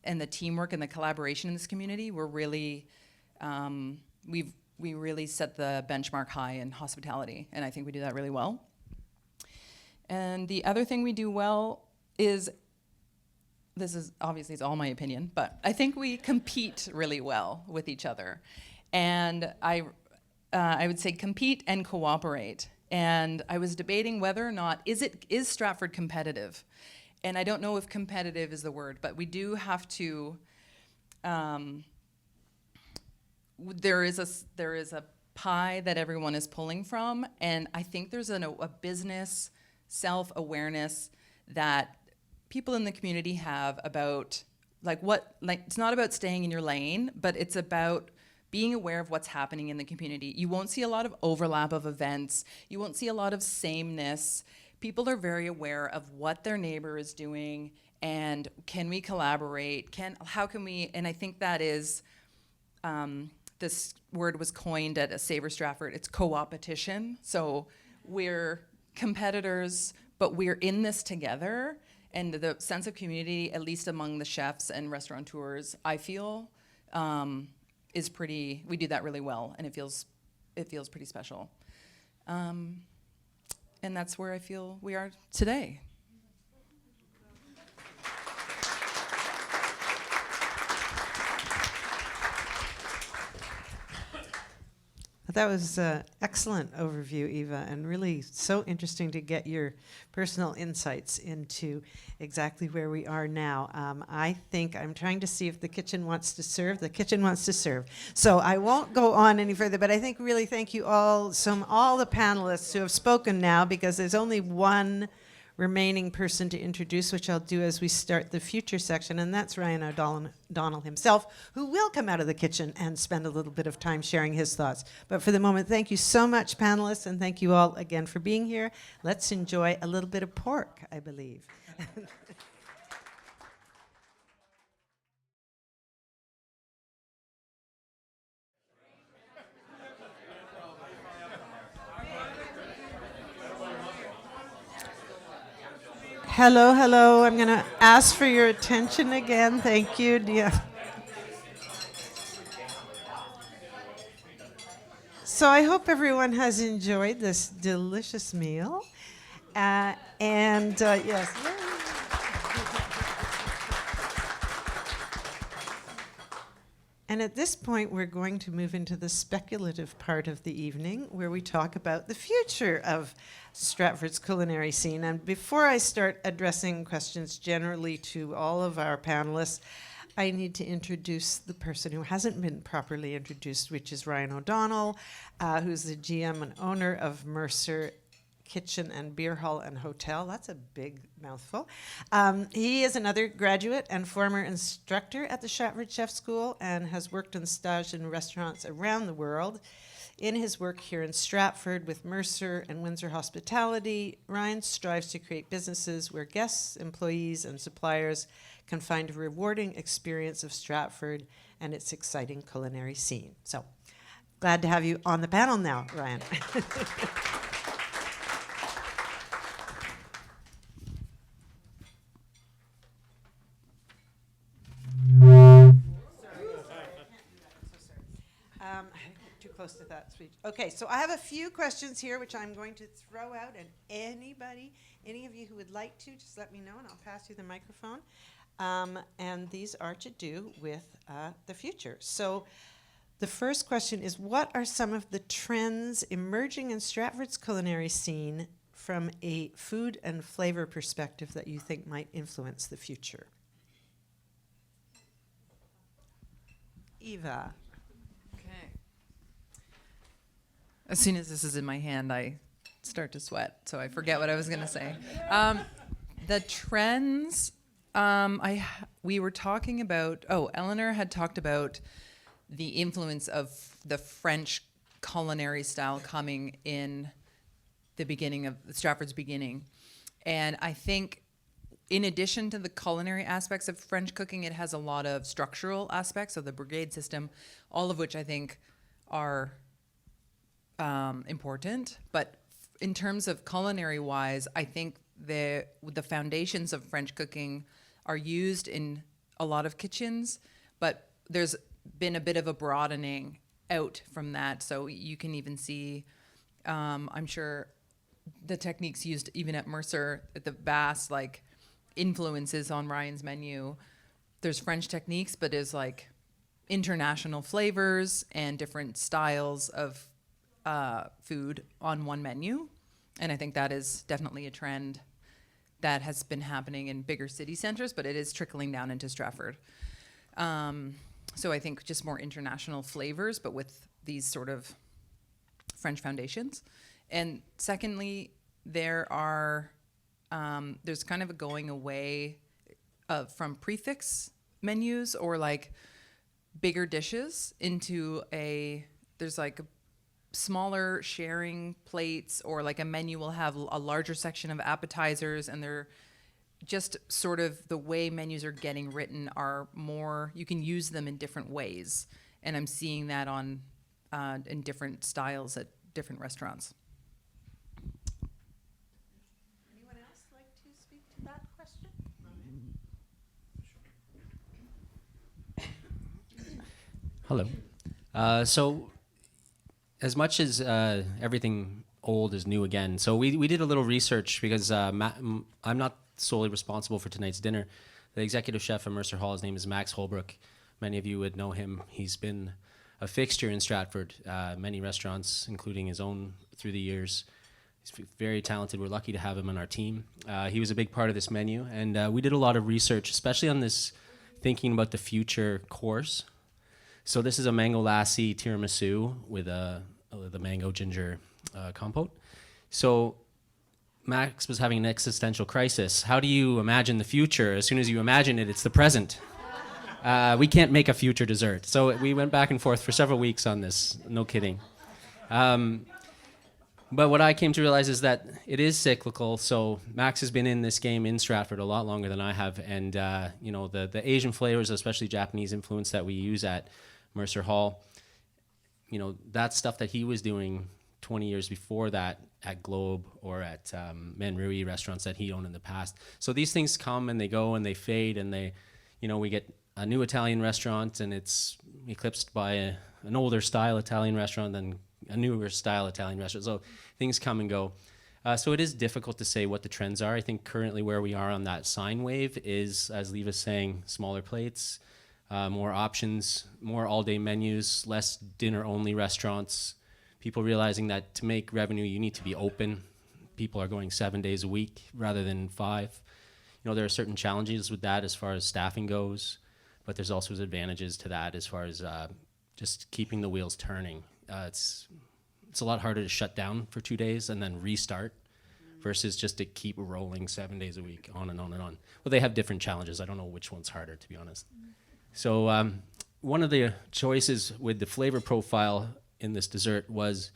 the teamwork and the collaboration in this community, we're really, we really set the benchmark high in hospitality, and I think we do that really well. And the other thing we do well is, this is obviously, it's all my opinion, but I think we compete really well with each other. And I would say compete and cooperate. And I was debating whether or not, is Stratford competitive? And I don't know if competitive is the word, but we do have to, there is a pie that everyone is pulling from, and I think there's a business self-awareness that people in the community have about it's not about staying in your lane, but it's about being aware of what's happening in the community. You won't see a lot of overlap of events. You won't see a lot of sameness. People are very aware of what their neighbor is doing, and can we collaborate? How can we? And I think that is, this word was coined at a Savor Stratford. It's co-opetition. So we're competitors, but we're in this together. And the sense of community, at least among the chefs and restaurateurs, I feel, is pretty. We do that really well, and it feels pretty special. And that's where I feel we are today. That was an excellent overview, Eva, and really so interesting to get your personal insights into exactly where we are now. I think I'm trying to see if the kitchen wants to serve. The kitchen wants to serve. So I won't go on any further, but I think really thank you all the panelists who have spoken now, because there's only one remaining person to introduce, which I'll do as we start the future section, and that's Ryan O'Donnell himself, who will come out of the kitchen and spend a little bit of time sharing his thoughts. But for the moment, thank you so much, panelists, and thank you all again for being here. Let's enjoy a little bit of pork, I believe. Hello, hello. I'm going to ask for your attention again. Thank you. Yeah. So I hope everyone has enjoyed this delicious meal. Yes. And at this point, we're going to move into the speculative part of the evening where we talk about the future of Stratford's culinary scene. And before I start addressing questions generally to all of our panelists, I need to introduce the person who hasn't been properly introduced, which is Ryan O'Donnell, who's the GM and owner of Mercer Kitchen and Beer Hall and Hotel. That's a big mouthful. He is another graduate and former instructor at the Stratford Chef School and has worked and staged in restaurants around the world. In his work here in Stratford with Mercer and Windsor Hospitality, Ryan strives to create businesses where guests, employees, and suppliers can find a rewarding experience of Stratford and its exciting culinary scene. So, glad to have you on the panel now, Ryan. Too close to that speech. Okay, so I have a few questions here which I'm going to throw out, and any of you who would like to, just let me know and I'll pass you the microphone. And these are to do with the future. So the first question is, what are some of the trends emerging in Stratford's culinary scene from a food and flavor perspective that you think might influence the future? Eva. Okay. As soon as this is in my hand, I start to sweat, so I forget what I was going to say. The trends, we were talking about, Eleanor had talked about the influence of the French culinary style coming in the beginning of Stratford's beginning. And I think in addition to the culinary aspects of French cooking, it has a lot of structural aspects of the brigade system, all of which I think are important. But in terms of culinary wise, I think the foundations of French cooking are used in a lot of kitchens, but there's been a bit of a broadening out from that. So you can even see, I'm sure, the techniques used even at Mercer, at the vast influences on Ryan's menu. There's French techniques, but there's international flavors and different styles of food on one menu. And I think that is definitely a trend that has been happening in bigger city centers, but it is trickling down into Stratford. So I think just more international flavors, but with these sort of French foundations. And secondly, there's kind of a going away from prefix menus or bigger dishes into there's smaller sharing plates, or a menu will have a larger section of appetizers, and they're just sort of the way menus are getting written are more, you can use them in different ways. And I'm seeing that in different styles at different restaurants. Anyone else like to speak to that question? Hello. So as much as everything old is new again, so we did a little research because I'm not solely responsible for tonight's dinner. The executive chef at Mercer Hall, his name is Max Holbrook. Many of you would know him. He's been a fixture in Stratford, many restaurants, including his own through the years. He's very talented. We're lucky to have him on our team. He was a big part of this menu, and we did a lot of research, especially on this thinking about the future course. So this is a mango lassi tiramisu with the mango ginger compote. So Max was having an existential crisis. How do you imagine the future? As soon as you imagine it, it's the present. We can't make a future dessert. So we went back and forth for several weeks on this, no kidding. But what I came to realize is that it is cyclical. So Max has been in this game in Stratford a lot longer than I have. And the Asian flavors, especially Japanese influence that we use at Mercer Hall, that's stuff that he was doing 20 years before that at Globe or at Manrui restaurants that he owned in the past. So these things come and they go and they fade, and they, we get a new Italian restaurant and it's eclipsed by an older style Italian restaurant, then a newer style Italian restaurant. So things come and go. So it is difficult to say what the trends are. I think currently where we are on that sine wave is, as Leva's saying, smaller plates, more options, more all-day menus, less dinner-only restaurants. People realizing that to make revenue, you need to be open. People are going 7 days a week rather than 5. There are certain challenges with that as far as staffing goes, but there's also advantages to that as far as just keeping the wheels turning. It's a lot harder to shut down for 2 days and then restart versus just to keep rolling 7 days a week, on and on and on. Well, they have different challenges. I don't know which one's harder, to be honest. So one of the choices with the flavor profile in this dessert was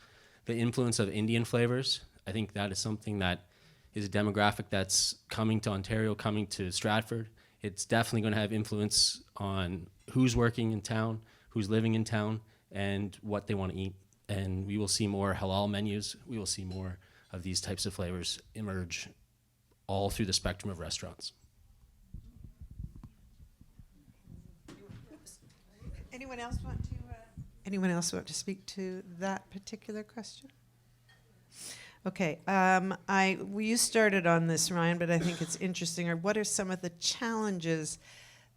the influence of Indian flavors. I think that is something that is a demographic that's coming to Ontario, coming to Stratford. It's definitely going to have influence on who's working in town, who's living in town, and what they want to eat. And we will see more halal menus. We will see more of these types of flavors emerge all through the spectrum of restaurants. Anyone else want to speak to that particular question? Okay, you started on this, Ryan, but I think it's interesting. Or what are some of the challenges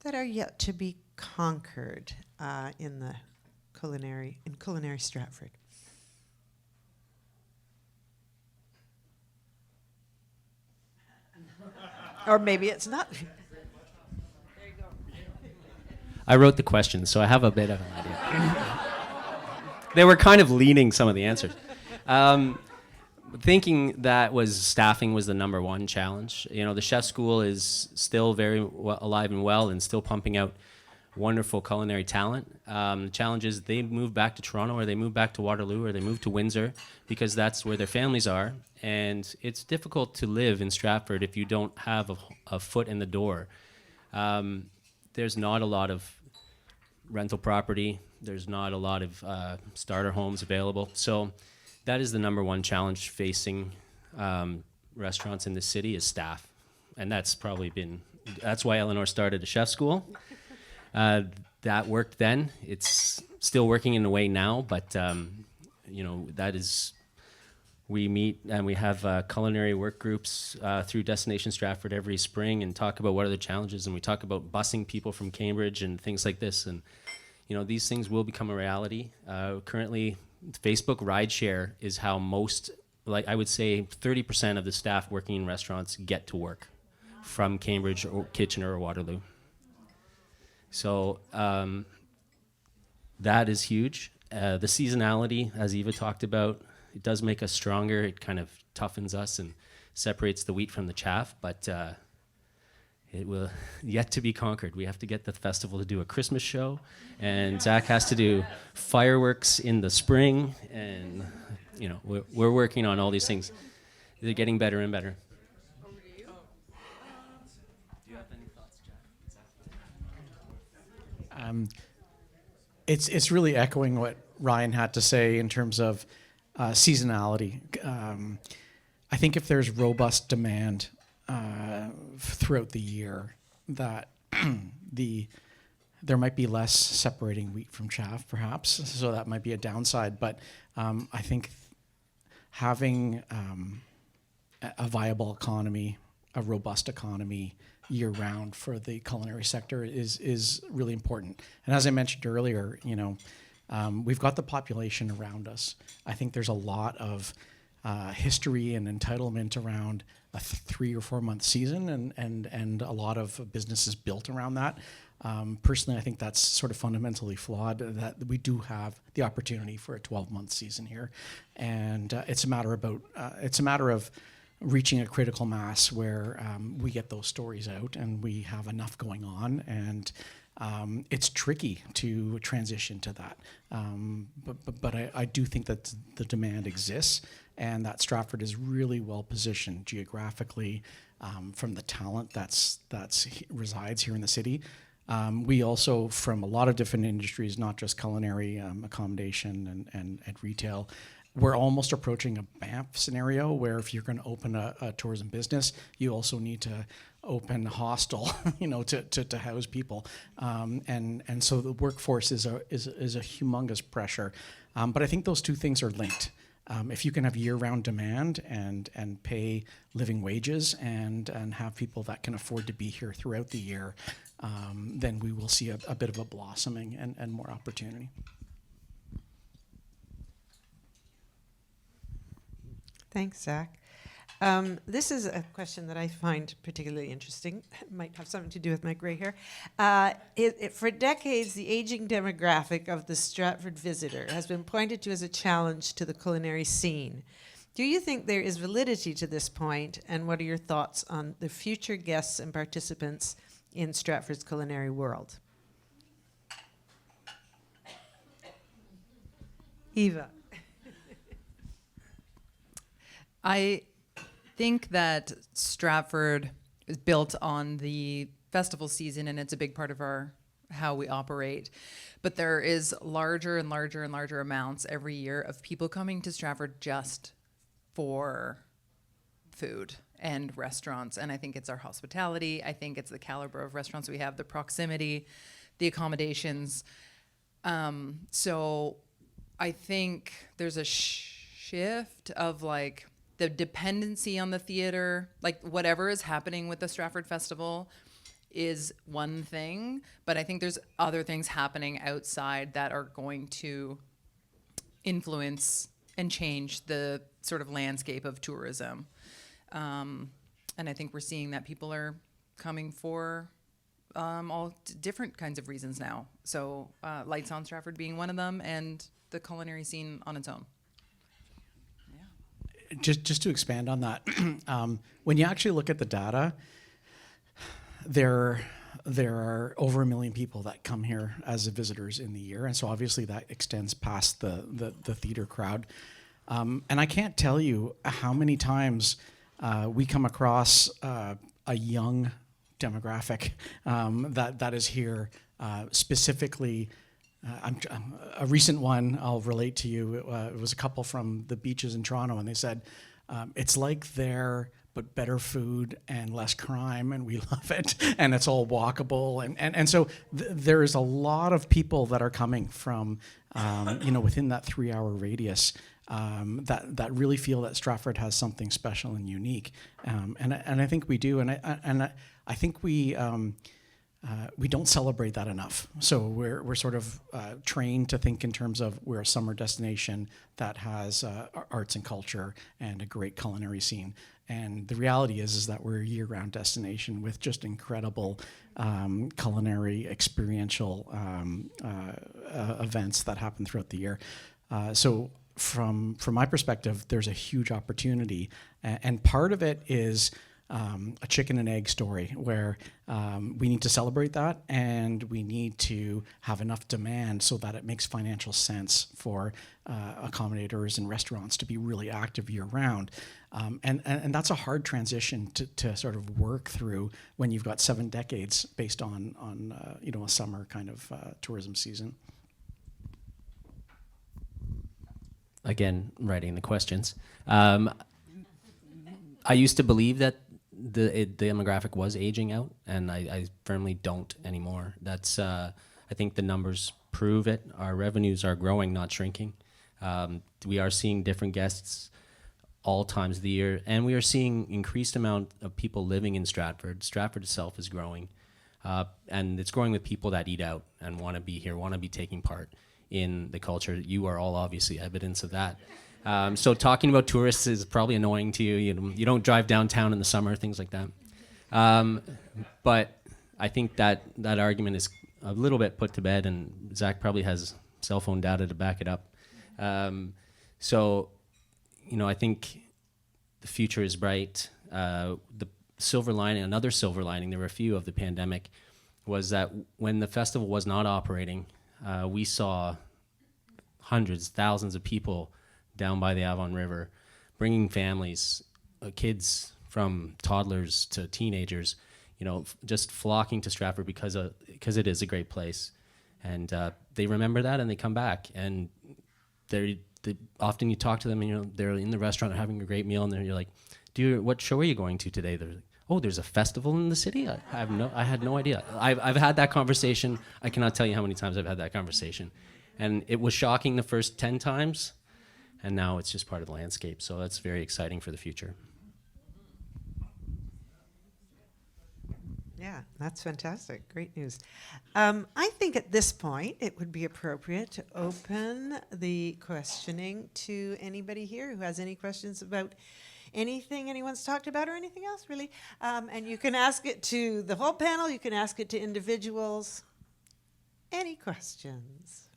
that are yet to be conquered in culinary Stratford? Or maybe it's not. I wrote the questions, so I have a bit of an idea. They were kind of leading some of the answers. Thinking that staffing was the number one challenge. The chef school is still very alive and well and still pumping out wonderful culinary talent. The challenge is they move back to Toronto, or they move back to Waterloo, or they move to Windsor because that's where their families are. And it's difficult to live in Stratford if you don't have a foot in the door. There's not a lot of rental property. There's not a lot of starter homes available. So that is the number one challenge facing restaurants in the city is staff. And that's why Eleanor started a chef school. That worked then. It's still working in a way now, but we meet and we have culinary work groups through Destination Stratford every spring and talk about what are the challenges, and we talk about busing people from Cambridge and things like this. And these things will become a reality. Currently, Facebook rideshare is how most, I would say 30% of the staff working in restaurants get to work from Cambridge or Kitchener or Waterloo. So that is huge. The seasonality, as Eva talked about, it does make us stronger. It kind of toughens us and separates the wheat from the chaff, but it will yet to be conquered. We have to get the festival to do a Christmas show, and Zach has to do fireworks in the spring, and we're working on all these things. They're getting better and better. Do you have any thoughts, Jack? It's really echoing what Ryan had to say in terms of seasonality. I think if there's robust demand throughout the year, that there might be less separating wheat from chaff, perhaps. So that might be a downside. But I think having a viable economy, a robust economy year-round for the culinary sector is really important. And as I mentioned earlier, we've got the population around us. I think there's a lot of history and entitlement around a 3 or 4 month season, and a lot of businesses built around that. Personally, I think that's sort of fundamentally flawed, that we do have the opportunity for a 12-month season here. And it's a matter of reaching a critical mass where we get those stories out and we have enough going on, and it's tricky to transition to that. But I do think that the demand exists, and that Stratford is really well positioned geographically from the talent that's resides here in the city. We also, from a lot of different industries, not just culinary, accommodation and retail, we're almost approaching a Banff scenario where if you're going to open a tourism business, you also need to open a hostel, to house people, and so the workforce is a humongous pressure, but I think those two things are linked. If you can have year-round demand and pay living wages and have people that can afford to be here throughout the year, then we will see a bit of a blossoming and more opportunity. Thanks, Zach. This is a question that I find particularly interesting. It might have something to do with my gray hair. For decades, the aging demographic of the Stratford visitor has been pointed to as a challenge to the culinary scene. Do you think there is validity to this point, and what are your thoughts on the future guests and participants in Stratford's culinary world? Eva. I think that Stratford is built on the festival season, and it's a big part of how we operate. But there is larger and larger and larger amounts every year of people coming to Stratford just for food and restaurants. And I think it's our hospitality. I think it's the caliber of restaurants we have, the proximity, the accommodations. So I think there's a shift of the dependency on the theater, whatever is happening with the Stratford Festival is one thing, but I think there's other things happening outside that are going to influence and change the sort of landscape of tourism. And I think we're seeing that people are coming for all different kinds of reasons now. So Lights on Stratford being one of them, and the culinary scene on its own. Just to expand on that, when you actually look at the data, there are over 1 million people that come here as visitors in the year, and so obviously that extends past the theater crowd. And I can't tell you how many times we come across a young demographic that is here specifically. A recent one I'll relate to you. It was a couple from the beaches in Toronto, and they said, it's like there, but better food and less crime, and we love it, and it's all walkable. And so there is a lot of people that are coming from, within that 3-hour radius that really feel that Stratford has something special and unique. And I think we do, and I think we don't celebrate that enough. So we're sort of trained to think in terms of we're a summer destination that has arts and culture and a great culinary scene. And the reality is that we're a year-round destination with just incredible culinary experiential events that happen throughout the year. So from my perspective, there's a huge opportunity, and part of it is a chicken and egg story where we need to celebrate that, and we need to have enough demand so that it makes financial sense for accommodators and restaurants to be really active year round. And that's a hard transition to sort of work through when you've got 7 decades based on a summer kind of tourism season. Again, writing the questions. I used to believe that the demographic was aging out, and I firmly don't anymore. That's I think the numbers prove it. Our revenues are growing, not shrinking. We are seeing different guests all times of the year, and we are seeing increased amount of people living in Stratford. Stratford itself is growing, and it's growing with people that eat out and want to be here, want to be taking part in the culture. You are all obviously evidence of that. So talking about tourists is probably annoying to you. You don't drive downtown in the summer, things like that. But I think that argument is a little bit put to bed, and Zach probably has cell phone data to back it up. So, I think the future is bright. The silver lining, another silver lining, there were a few of the pandemic, was that when the festival was not operating, we saw hundreds, thousands of people down by the Avon River, bringing families, kids from toddlers to teenagers, just flocking to Stratford because it is a great place, and they remember that and they come back, and the often you talk to them and they're in the restaurant having a great meal, and then you're like, what show are you going to today? They're like, oh, there's a festival in the city? I had no idea. I've had that conversation. I cannot tell you how many times I've had that conversation. And it was shocking the first 10 times, and now it's just part of the landscape. So that's very exciting for the future. Yeah, that's fantastic. Great news. I think at this point it would be appropriate to open the questioning to anybody here who has any questions about anything anyone's talked about or anything else, really. And you can ask it to the whole panel. You can ask it to individuals. Any questions?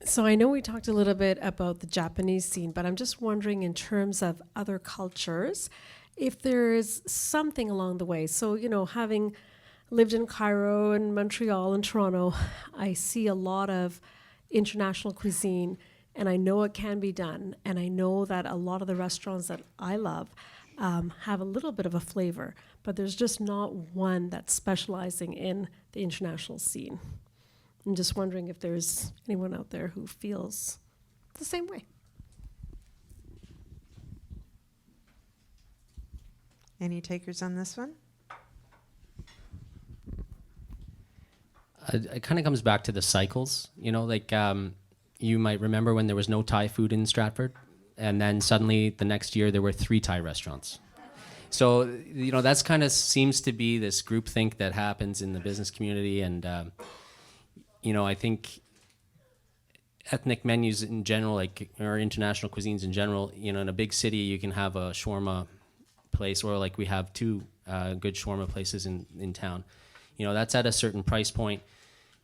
So I know we talked a little bit about the Japanese scene, but I'm just wondering in terms of other cultures, if there is something along the way. So, having lived in Cairo and Montreal and Toronto, I see a lot of international cuisine, and I know it can be done. And I know that a lot of the restaurants that I love have a little bit of a flavor, but there's just not one that's specializing in the international scene. I'm just wondering if there's anyone out there who feels the same way. Any takers on this one? It kind of comes back to the cycles, you might remember when there was no Thai food in Stratford, and then suddenly the next year there were 3 Thai restaurants. So, that's kind of seems to be this groupthink that happens in the business community, and, I think ethnic menus in general, or international cuisines in general, in a big city you can have a shawarma place, or we have 2 good shawarma places in town. That's at a certain price point.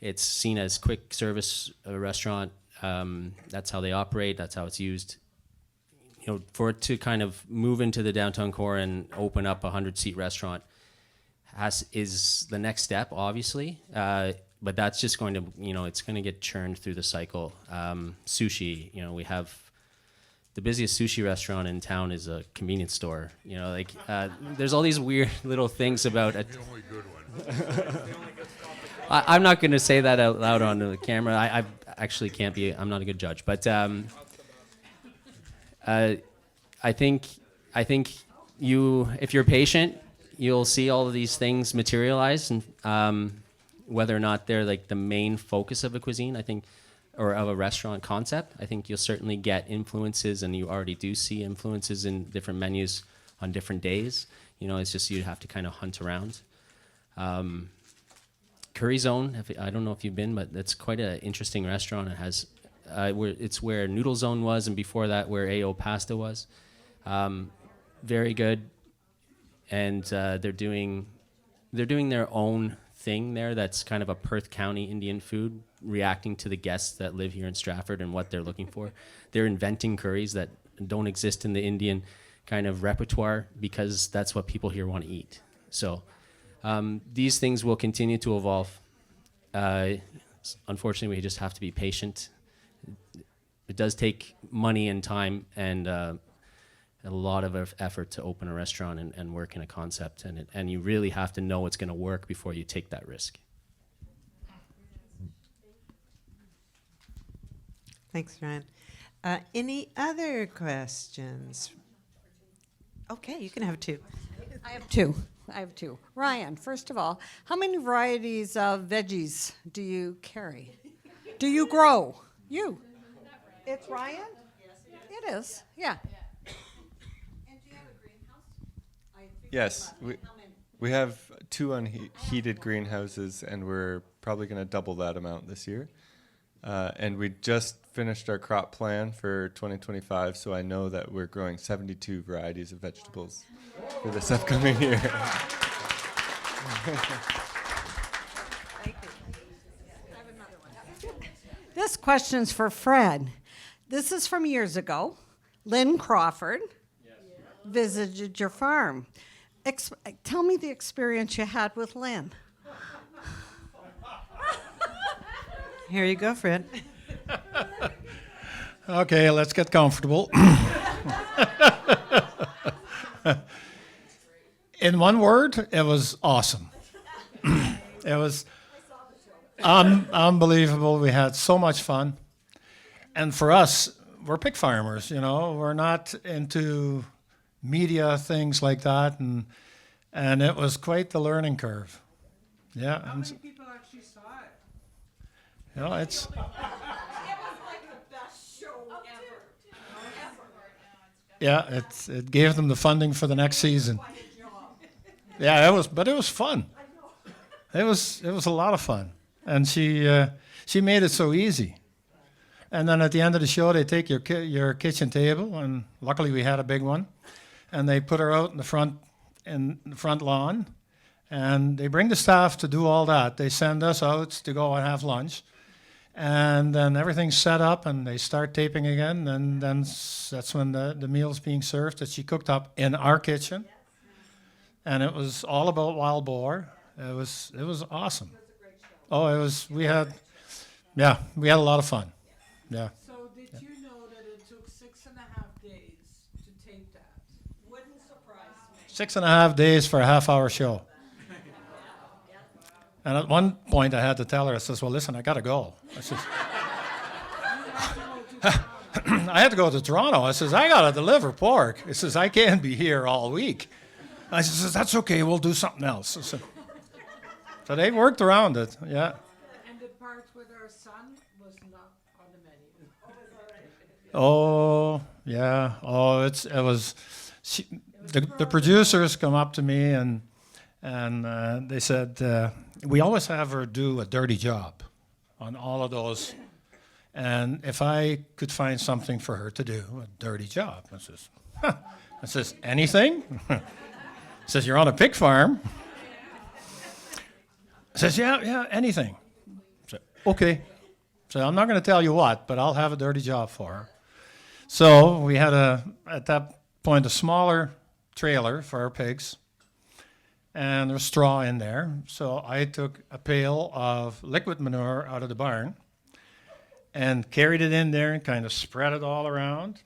It's seen as quick service restaurant. That's how they operate. That's how it's used. For it to kind of move into the downtown core and open up a 100-seat restaurant is the next step, obviously. But that's just going to, it's going to get churned through the cycle. Sushi, we have the busiest sushi restaurant in town is a convenience store. There's all these weird little things about it. The only good one. I'm not going to say that out loud on the camera. I actually can't be. I'm not a good judge. But I think if you're patient, you'll see all of these things materialize, and whether or not they're the main focus of a cuisine, I think, or of a restaurant concept, I think you'll certainly get influences, and you already do see influences in different menus on different days. It's just you have to kind of hunt around. Curry Zone, I don't know if you've been, but it's quite an interesting restaurant. It has, it's where Noodle Zone was, and before that where AO Pasta was. Very good, and they're doing their own thing there. That's kind of a Perth County Indian food, reacting to the guests that live here in Stratford and what they're looking for. They're inventing curries that don't exist in the Indian kind of repertoire because that's what people here want to eat. So these things will continue to evolve. Unfortunately, we just have to be patient. It does take money and time and a lot of effort to open a restaurant and work in a concept, and you really have to know it's going to work before you take that risk. Thanks, Ryan. Any other questions? Okay, you can have 2. I have two. Ryan, first of all, how many varieties of veggies do you carry? Do you grow? You. It's Ryan? Yes, it is. Yeah. And do you have a greenhouse? Yes, we have 2 unheated greenhouses, and we're probably going to double that amount this year. And we just finished our crop plan for 2025, so I know that we're growing 72 varieties of vegetables for this upcoming year. This question's for Fred. This is from years ago. Lynn Crawford visited your farm. Tell me the experience you had with Lynn. Here you go, Fred. Okay, let's get comfortable. In one word, it was awesome. It Unbelievable. We had so much fun. And for us, we're pig farmers, you know. We're not into media things like that, and it was quite the learning curve. Yeah. How many people actually saw it? You know, it's It was like the best show ever. yeah, it gave them the funding for the next season. Yeah, but it was fun. It was a lot of fun, and she made it so easy. And then at the end of the show, they take your kitchen table, and luckily we had a big one, and they put her out in the front lawn, and they bring the staff to do all that. They send us out to go and have lunch, and then everything's set up, and they start taping again, and then that's when the meal's being served that she cooked up in our kitchen, and it was all about wild boar. It was awesome. Oh, we had a lot of fun. Yeah. So did you know that it took 6.5 days to tape that? Wouldn't surprise me. 6.5 days for a half-hour show. And at one point, I had to tell her, I says, well, listen, I got to go. I says, I had to go to Toronto. I says, I got to deliver pork. He says, I can't be here all week. I says, that's okay, we'll do something else. So they worked around it, yeah. And the part with our son was not on the menu. Oh, yeah. Oh, the producers come up to me and they said, we always have her do a dirty job on all of those. And if I could find something for her to do, a dirty job. I says, anything? I says, you're on a pig farm. I says, yeah, anything. I said, okay. So I'm not going to tell you what, but I'll have a dirty job for her. So we had at that point, a smaller trailer for our pigs, and there was straw in there. So I took a pail of liquid manure out of the barn and carried it in there and kind of spread it all around.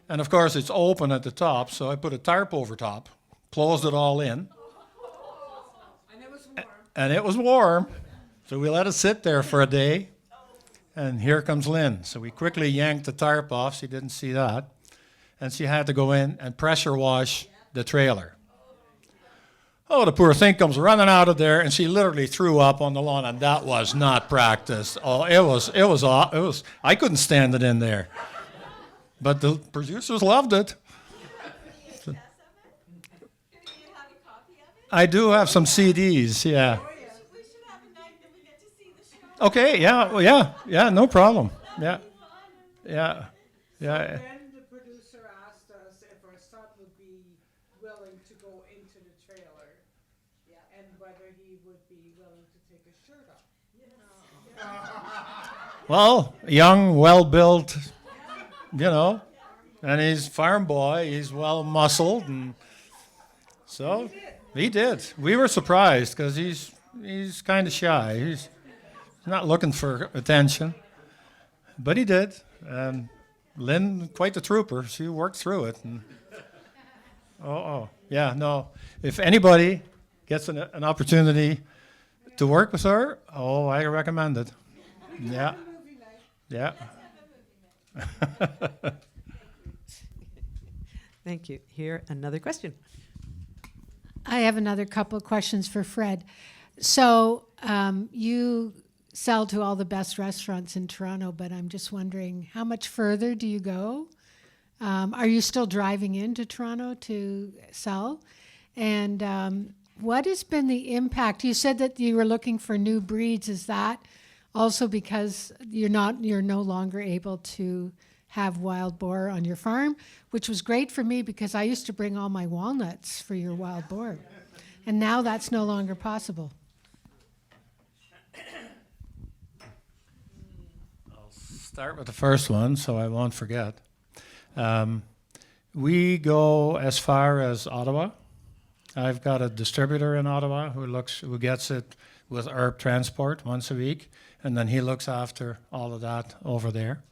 And of course, it's open at the top, so I put a tarp over top, closed it all in. And it was warm. And it was warm, so we let it sit there for a day. And here comes Lynn. So we quickly yanked the tarp off. She didn't see that. And she had to go in and pressure wash the trailer. Oh, the poor thing comes running out of there, and she literally threw up on the lawn, and that was not practiced. Oh, it was. I couldn't stand it in there. But the producers loved it. I do have some CDs, yeah. Okay, yeah, no problem. Yeah. Then the producer asked us if our son would be willing to go into the trailer and whether he would be willing to take his shirt off. Well, young, well-built, and he's farm boy, he's well-muscled, and so he did. We were surprised because he's kind of shy. He's not looking for attention, but he did. And Lynn, quite the trooper. She worked through it. And if anybody gets an opportunity to work with her, I recommend it. Yeah. Thank you. Here, another question. I have another couple of questions for Fred. So you sell to all the best restaurants in Toronto, but I'm just wondering, how much further do you go? Are you still driving into Toronto to sell? And what has been the impact? You said that you were looking for new breeds. Is that also because you're no longer able to have wild boar on your farm, which was great for me because I used to bring all my walnuts for your wild boar. And now that's no longer possible. I'll start with the first one so I won't forget. We go as far as Ottawa. I've got a distributor in Ottawa who gets it with herb transport once a week, and then he looks after all of that over there.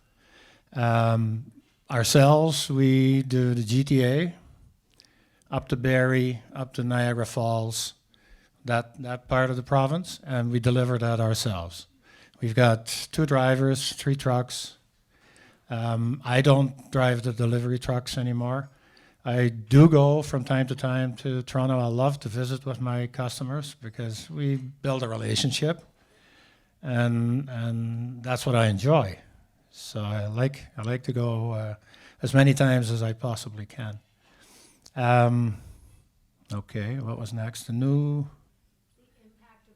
Ourselves, we do the GTA, up to Barrie, up to Niagara Falls. that part of the province, and we deliver that ourselves. We've got 2 drivers, 3 trucks. I don't drive the delivery trucks anymore. I do go from time to time to Toronto. I love to visit with my customers because we build a relationship, and that's what I enjoy. So I like to go as many times as I possibly can. Okay, what was next? The impact of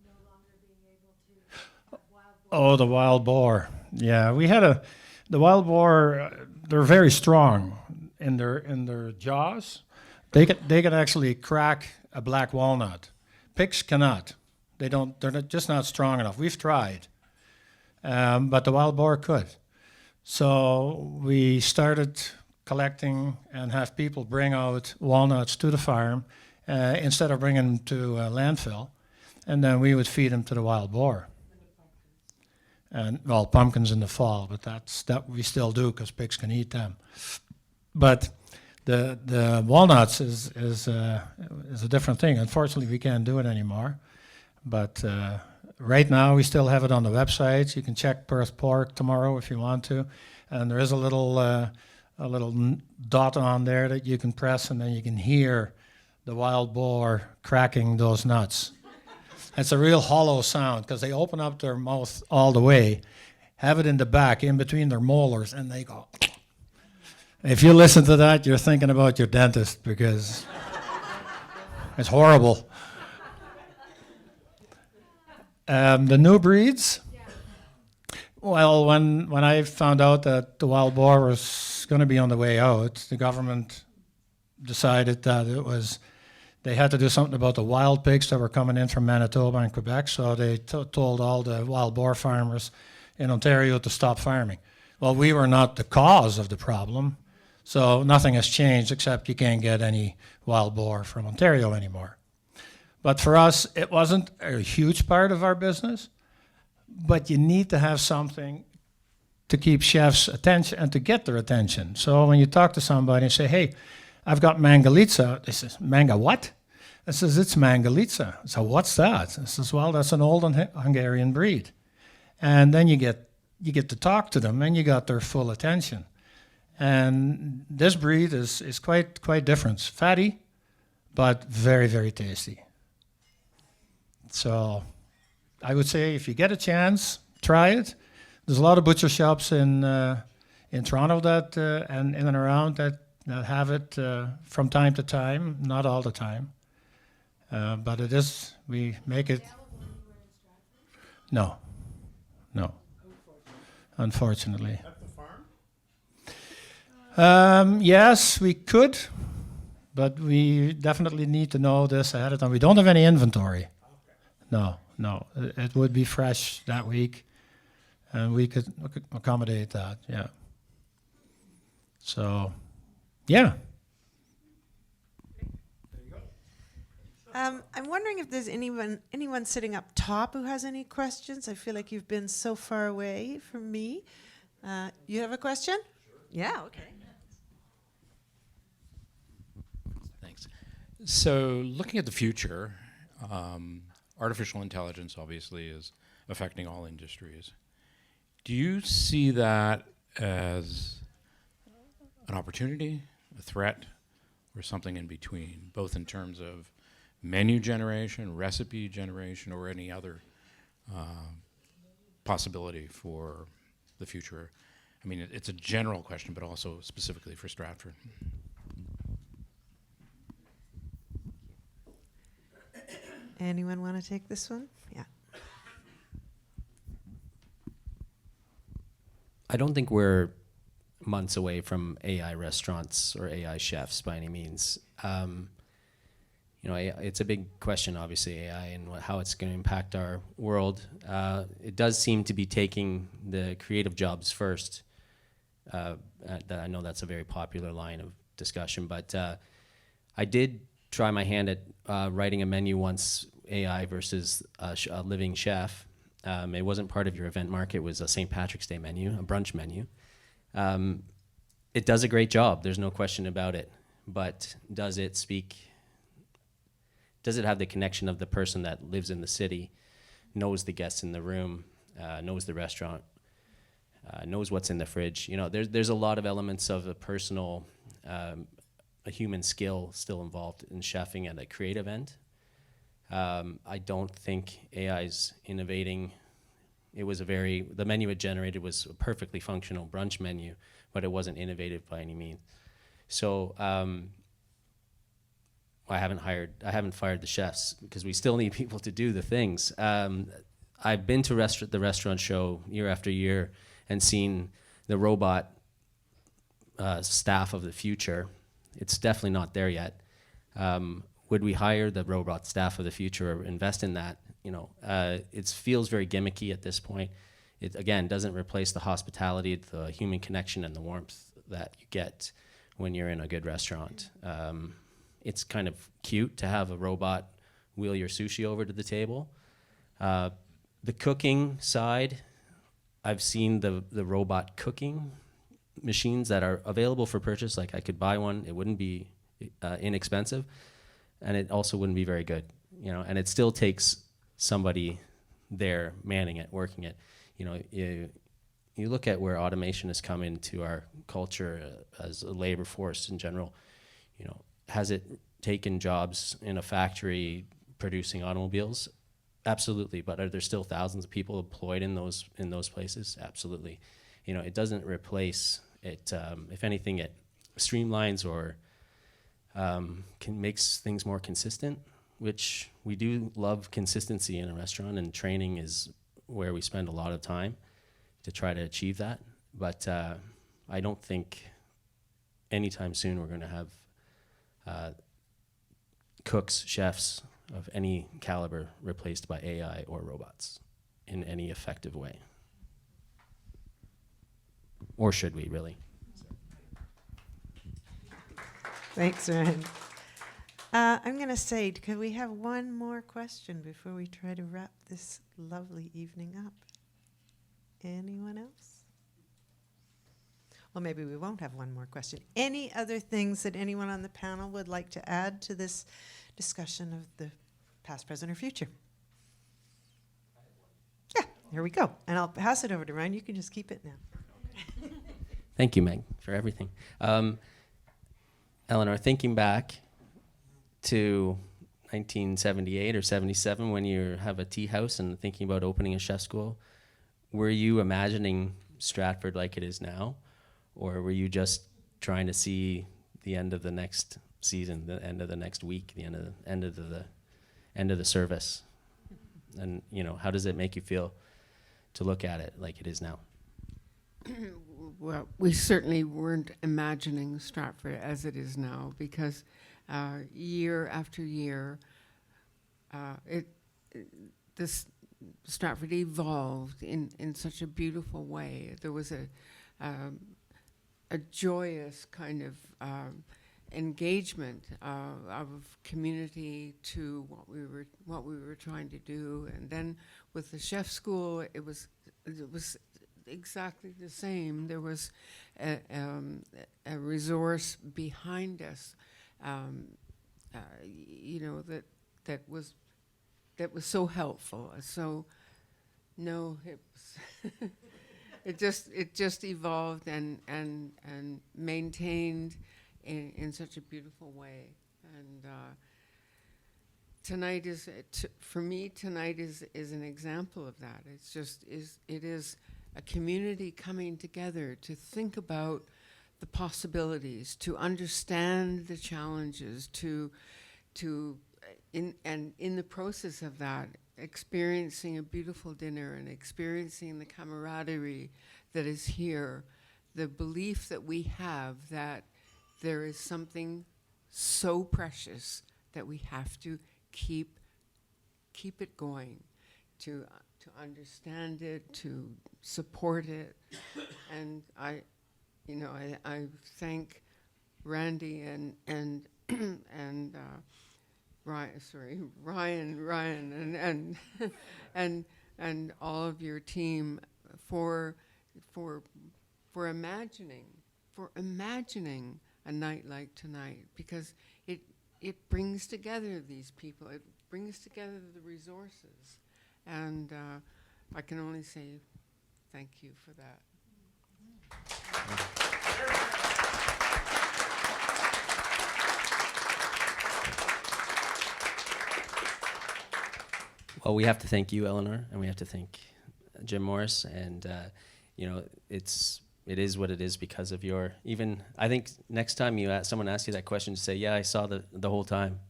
no longer being able to have wild boar. Oh, the wild boar. Yeah, we had the wild boar. They're very strong in their jaws. They can actually crack a black walnut. Pigs cannot. They're just not strong enough. We've tried, but the wild boar could. So we started collecting and have people bring out walnuts to the farm instead of bringing them to a landfill, and then we would feed them to the wild boar. And well, pumpkins in the fall, but that we still do because pigs can eat them. But the walnuts is a different thing. Unfortunately, we can't do it anymore. But right now, we still have it on the website. You can check Perth Pork tomorrow if you want to, and there is a little dot on there that you can press, and then you can hear the wild boar cracking those nuts. It's a real hollow sound because they open up their mouth all the way, have it in the back, in between their molars, and they go. If you listen to that, you're thinking about your dentist because it's horrible. The new breeds? Well, when I found out that the wild boar was going to be on the way out, the government decided that they had to do something about the wild pigs that were coming in from Manitoba and Quebec, so they told all the wild boar farmers in Ontario to stop farming. Well, we were not the cause of the problem, so nothing has changed except you can't get any wild boar from Ontario anymore. But for us, it wasn't a huge part of our business, but you need to have something to keep chefs' attention and to get their attention. So when you talk to somebody and say, hey, I've got mangalitsa, they say, manga what? I says, it's mangalitsa. So what's that? I says, well, that's an old Hungarian breed. And then you get to talk to them and you got their full attention. And this breed is quite different. Fatty, but very, very tasty. So I would say if you get a chance, try it. There's a lot of butcher shops in Toronto that and in and around that have it from time to time, not all the time. But we make it. No. Unfortunately. At the farm? Yes, we could, but we definitely need to know this ahead of time. We don't have any inventory. Okay. No. It would be fresh that week, and we could accommodate that, yeah. So, yeah. I'm wondering if there's anyone sitting up top who has any questions. I feel like you've been so far away from me. You have a question? Sure. Yeah, okay. Thanks. So looking at the future, artificial intelligence obviously is affecting all industries. Do you see that as an opportunity, a threat, or something in between, both in terms of menu generation, recipe generation, or any other possibility for the future? I mean, it's a general question, but also specifically for Stratford. Anyone want to take this one? Yeah. I don't think we're months away from AI restaurants or AI chefs by any means. It's a big question, obviously, AI and how it's going to impact our world. It does seem to be taking the creative jobs first. I know that's a very popular line of discussion, but I did try my hand at writing a menu once, AI versus a living chef. It wasn't part of your event market. It was a St. Patrick's Day menu, a brunch menu. It does a great job. There's no question about it. But does it speak does it have the connection of the person that lives in the city, knows the guests in the room, knows the restaurant, knows what's in the fridge? You know, there's a lot of elements of a personal, a human skill still involved in chefing at a creative end. I don't think AI's innovating. The menu it generated was a perfectly functional brunch menu, but it wasn't innovative by any means. So I haven't fired the chefs because we still need people to do the things. I've been to the restaurant show year after year and seen the robot staff of the future. It's definitely not there yet. Would we hire the robot staff of the future or invest in that? You know, it feels very gimmicky at this point. It, again, doesn't replace the hospitality, the human connection, and the warmth that you get when you're in a good restaurant. It's kind of cute to have a robot wheel your sushi over to the table. The cooking side, I've seen the robot cooking machines that are available for purchase. Like I could buy one, it wouldn't be inexpensive, and it also wouldn't be very good, you know, and it still takes somebody there manning it, working it. You know, you look at where automation has come into our culture as a labor force in general. You know, has it taken jobs in a factory producing automobiles? Absolutely. But are there still thousands of people employed in those places? Absolutely. You know, it doesn't replace it. If anything, it streamlines or makes things more consistent, which we do love consistency in a restaurant, and training is where we spend a lot of time to try to achieve that. But I don't think anytime soon we're going to have cooks, chefs of any caliber replaced by AI or robots in any effective way. Or should we, really? Thanks, Ryan. I'm going to say, could we have one more question before we try to wrap this lovely evening up? Anyone else? Well, maybe we won't have one more question. Any other things that anyone on the panel would like to add to this discussion of the past, present, or future? Yeah, here we go. And I'll pass it over to Ryan. You can just keep it now. Thank you, Meg, for everything. Eleanor, thinking back to 1978 or 77 when you have a tea house and thinking about opening a chef school, were you imagining Stratford like it is now? Or were you just trying to see the end of the next season, the end of the next week, the end of the service? And, you know, how does it make you feel to look at it like it is now? Well, we certainly weren't imagining Stratford as it is now, because year after year, this Stratford evolved in such a beautiful way. There was a joyous kind of engagement of community to what we were trying to do, and then with the chef school, it was exactly the same. There was a resource behind us, you know, that was so helpful. So no, it was it just evolved and maintained in such a beautiful way. And tonight is for me. Tonight is an example of that. It is a community coming together to think about the possibilities, to understand the challenges, in the process of that, experiencing a beautiful dinner and experiencing the camaraderie that is here, the belief that we have that there is something so precious that we have to keep it going, to understand it, to support it. And I thank Randy and Ryan and all of your team for imagining a night like tonight, because it brings together these people. It brings together the resources. And I can only say thank you for that. Well, we have to thank you, Eleanor, and we have to thank Jim Morris. And it is what it is because of your. Even I think next time someone asks you that question, just say, "Yeah, I saw the whole time."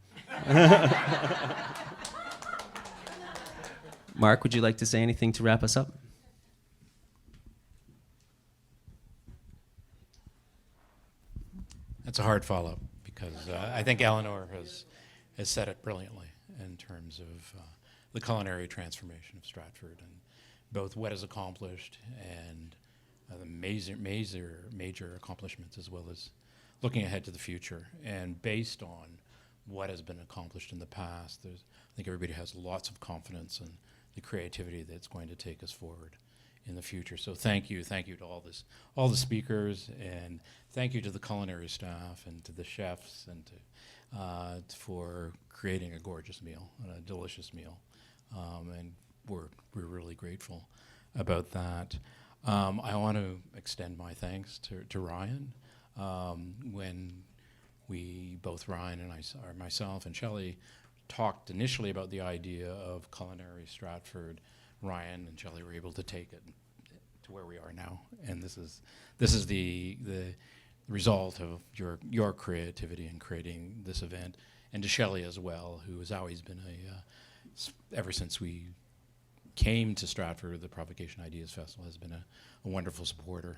Mark, would you like to say anything to wrap us up? That's a hard follow-up because I think Eleanor has said it brilliantly in terms of the culinary transformation of Stratford and both what is accomplished and the major accomplishments, as well as looking ahead to the future. And based on what has been accomplished in the past, I think everybody has lots of confidence in the creativity that's going to take us forward in the future. So thank you to all the speakers, and thank you to the culinary staff and to the chefs and for creating a gorgeous meal, a delicious meal, and we're really grateful about that. I want to extend my thanks to Ryan. When both Ryan and myself and Shelley talked initially about the idea of Culinary Stratford, Ryan and Shelley were able to take it to where we are now, and this is the result of your creativity in creating this event, and to Shelley as well, who has always been ever since we came to Stratford, the Provocation Ideas Festival has been a wonderful supporter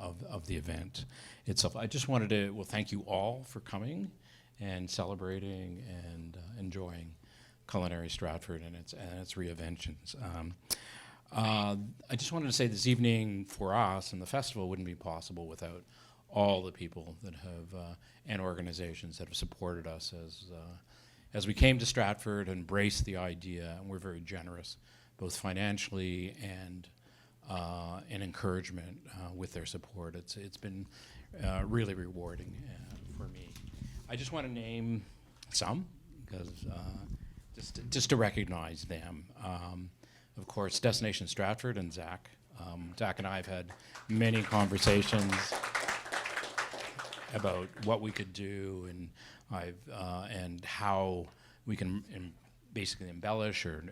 of the event itself. I just wanted to thank you all for coming and celebrating and enjoying Culinary Stratford and its reinventions. I just wanted to say this evening for us, and the festival wouldn't be possible without all the people that have and organizations that have supported us as we came to Stratford, embraced the idea, and we're very generous, both financially and encouragement with their support. It's been really rewarding for me. I just want to name some because just to recognize them. Of course, Destination Stratford and Zach. Zach and I have had many conversations about what we could do and how we can basically embellish or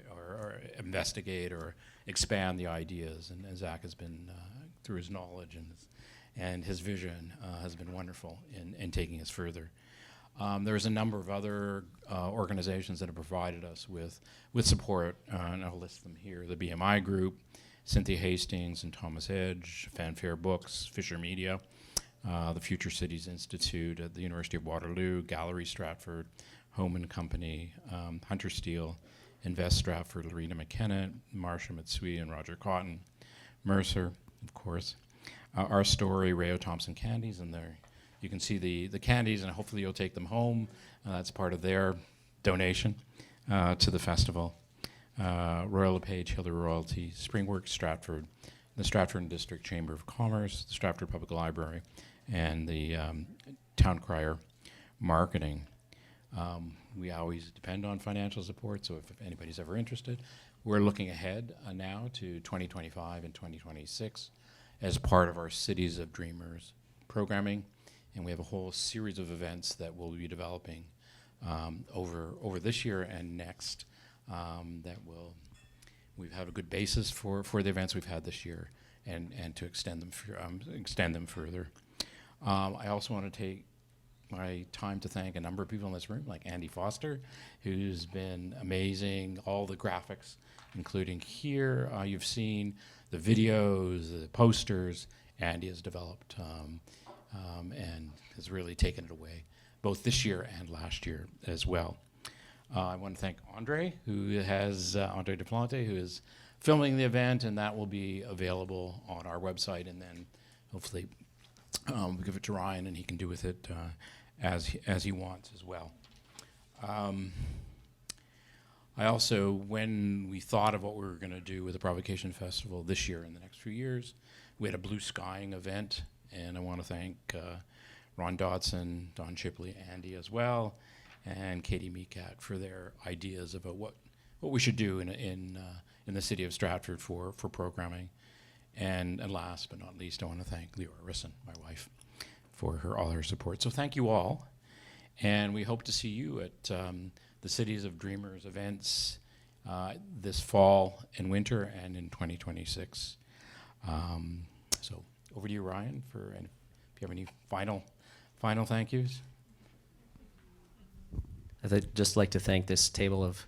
investigate or expand the ideas. And Zach has been, through his knowledge and his vision, has been wonderful in taking us further. There's a number of other organizations that have provided us with support, and I'll list them here. The BMI Group, Cynthia Hastings and Thomas Edge, Fanfare Books, Fisher Media, the Future Cities Institute at the University of Waterloo, Gallery Stratford, Home and Company, Hunter Steel, Invest Stratford, Lorena McKenna, Marsha Matsui and Roger Cotton, Mercer, of course, Our Story, Rayo Thompson Candies, and there you can see the candies, and hopefully you'll take them home. That's part of their donation to the festival. Royal LePage, Hiller Royalty, Springworks Stratford, the Stratford and District Chamber of Commerce, the Stratford Public Library, and the Town Crier Marketing. We always depend on financial support, so if anybody's ever interested, we're looking ahead now to 2025 and 2026 as part of our Cities of Dreamers programming, and we have a whole series of events that we'll be developing over this year and next we've had a good basis for the events we've had this year and to extend them further. I also want to take my time to thank a number of people in this room, like Andy Foster, who's been amazing. All the graphics, including here, you've seen the videos, the posters, Andy has developed and has really taken it away, both this year and last year as well. I want to thank Andre Deplante, who is filming the event, and that will be available on our website, and then hopefully we'll give it to Ryan, and he can do with it as he wants as well. I also, when we thought of what we were going to do with the Provocation Festival this year and the next few years, we had a blue skying event, and I want to thank Ron Dodson, Don Shipley, Andy as well, and Katie Meekat for their ideas about what we should do in the city of Stratford for programming. And last but not least, I want to thank Leora Risson, my wife, for all her support. So thank you all, and we hope to see you at the Cities of Dreamers events this fall and winter and in 2026. So over to you, Ryan, if you have any final thank yous. I'd just like to thank this table of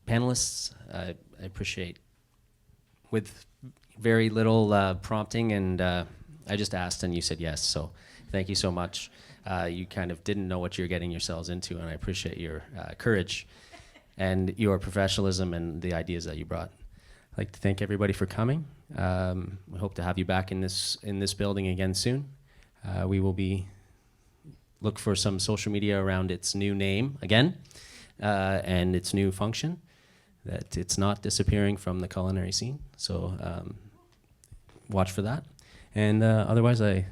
panelists. I appreciate, with very little prompting, and I just asked and you said yes, so thank you so much. You kind of didn't know what you're getting yourselves into, and I appreciate your courage and your professionalism and the ideas that you brought. I'd like to thank everybody for coming. We hope to have you back in this building again soon. We will look for some social media around its new name again, and its new function, that it's not disappearing from the culinary scene. So watch for that. And otherwise, I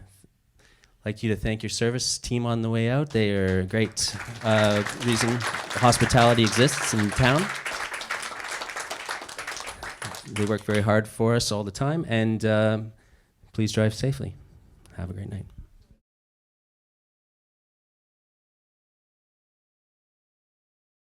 like you to thank your service team on the way out. They are a great reason hospitality exists in town. They work very hard for us all the time. And please drive safely. Have a great night.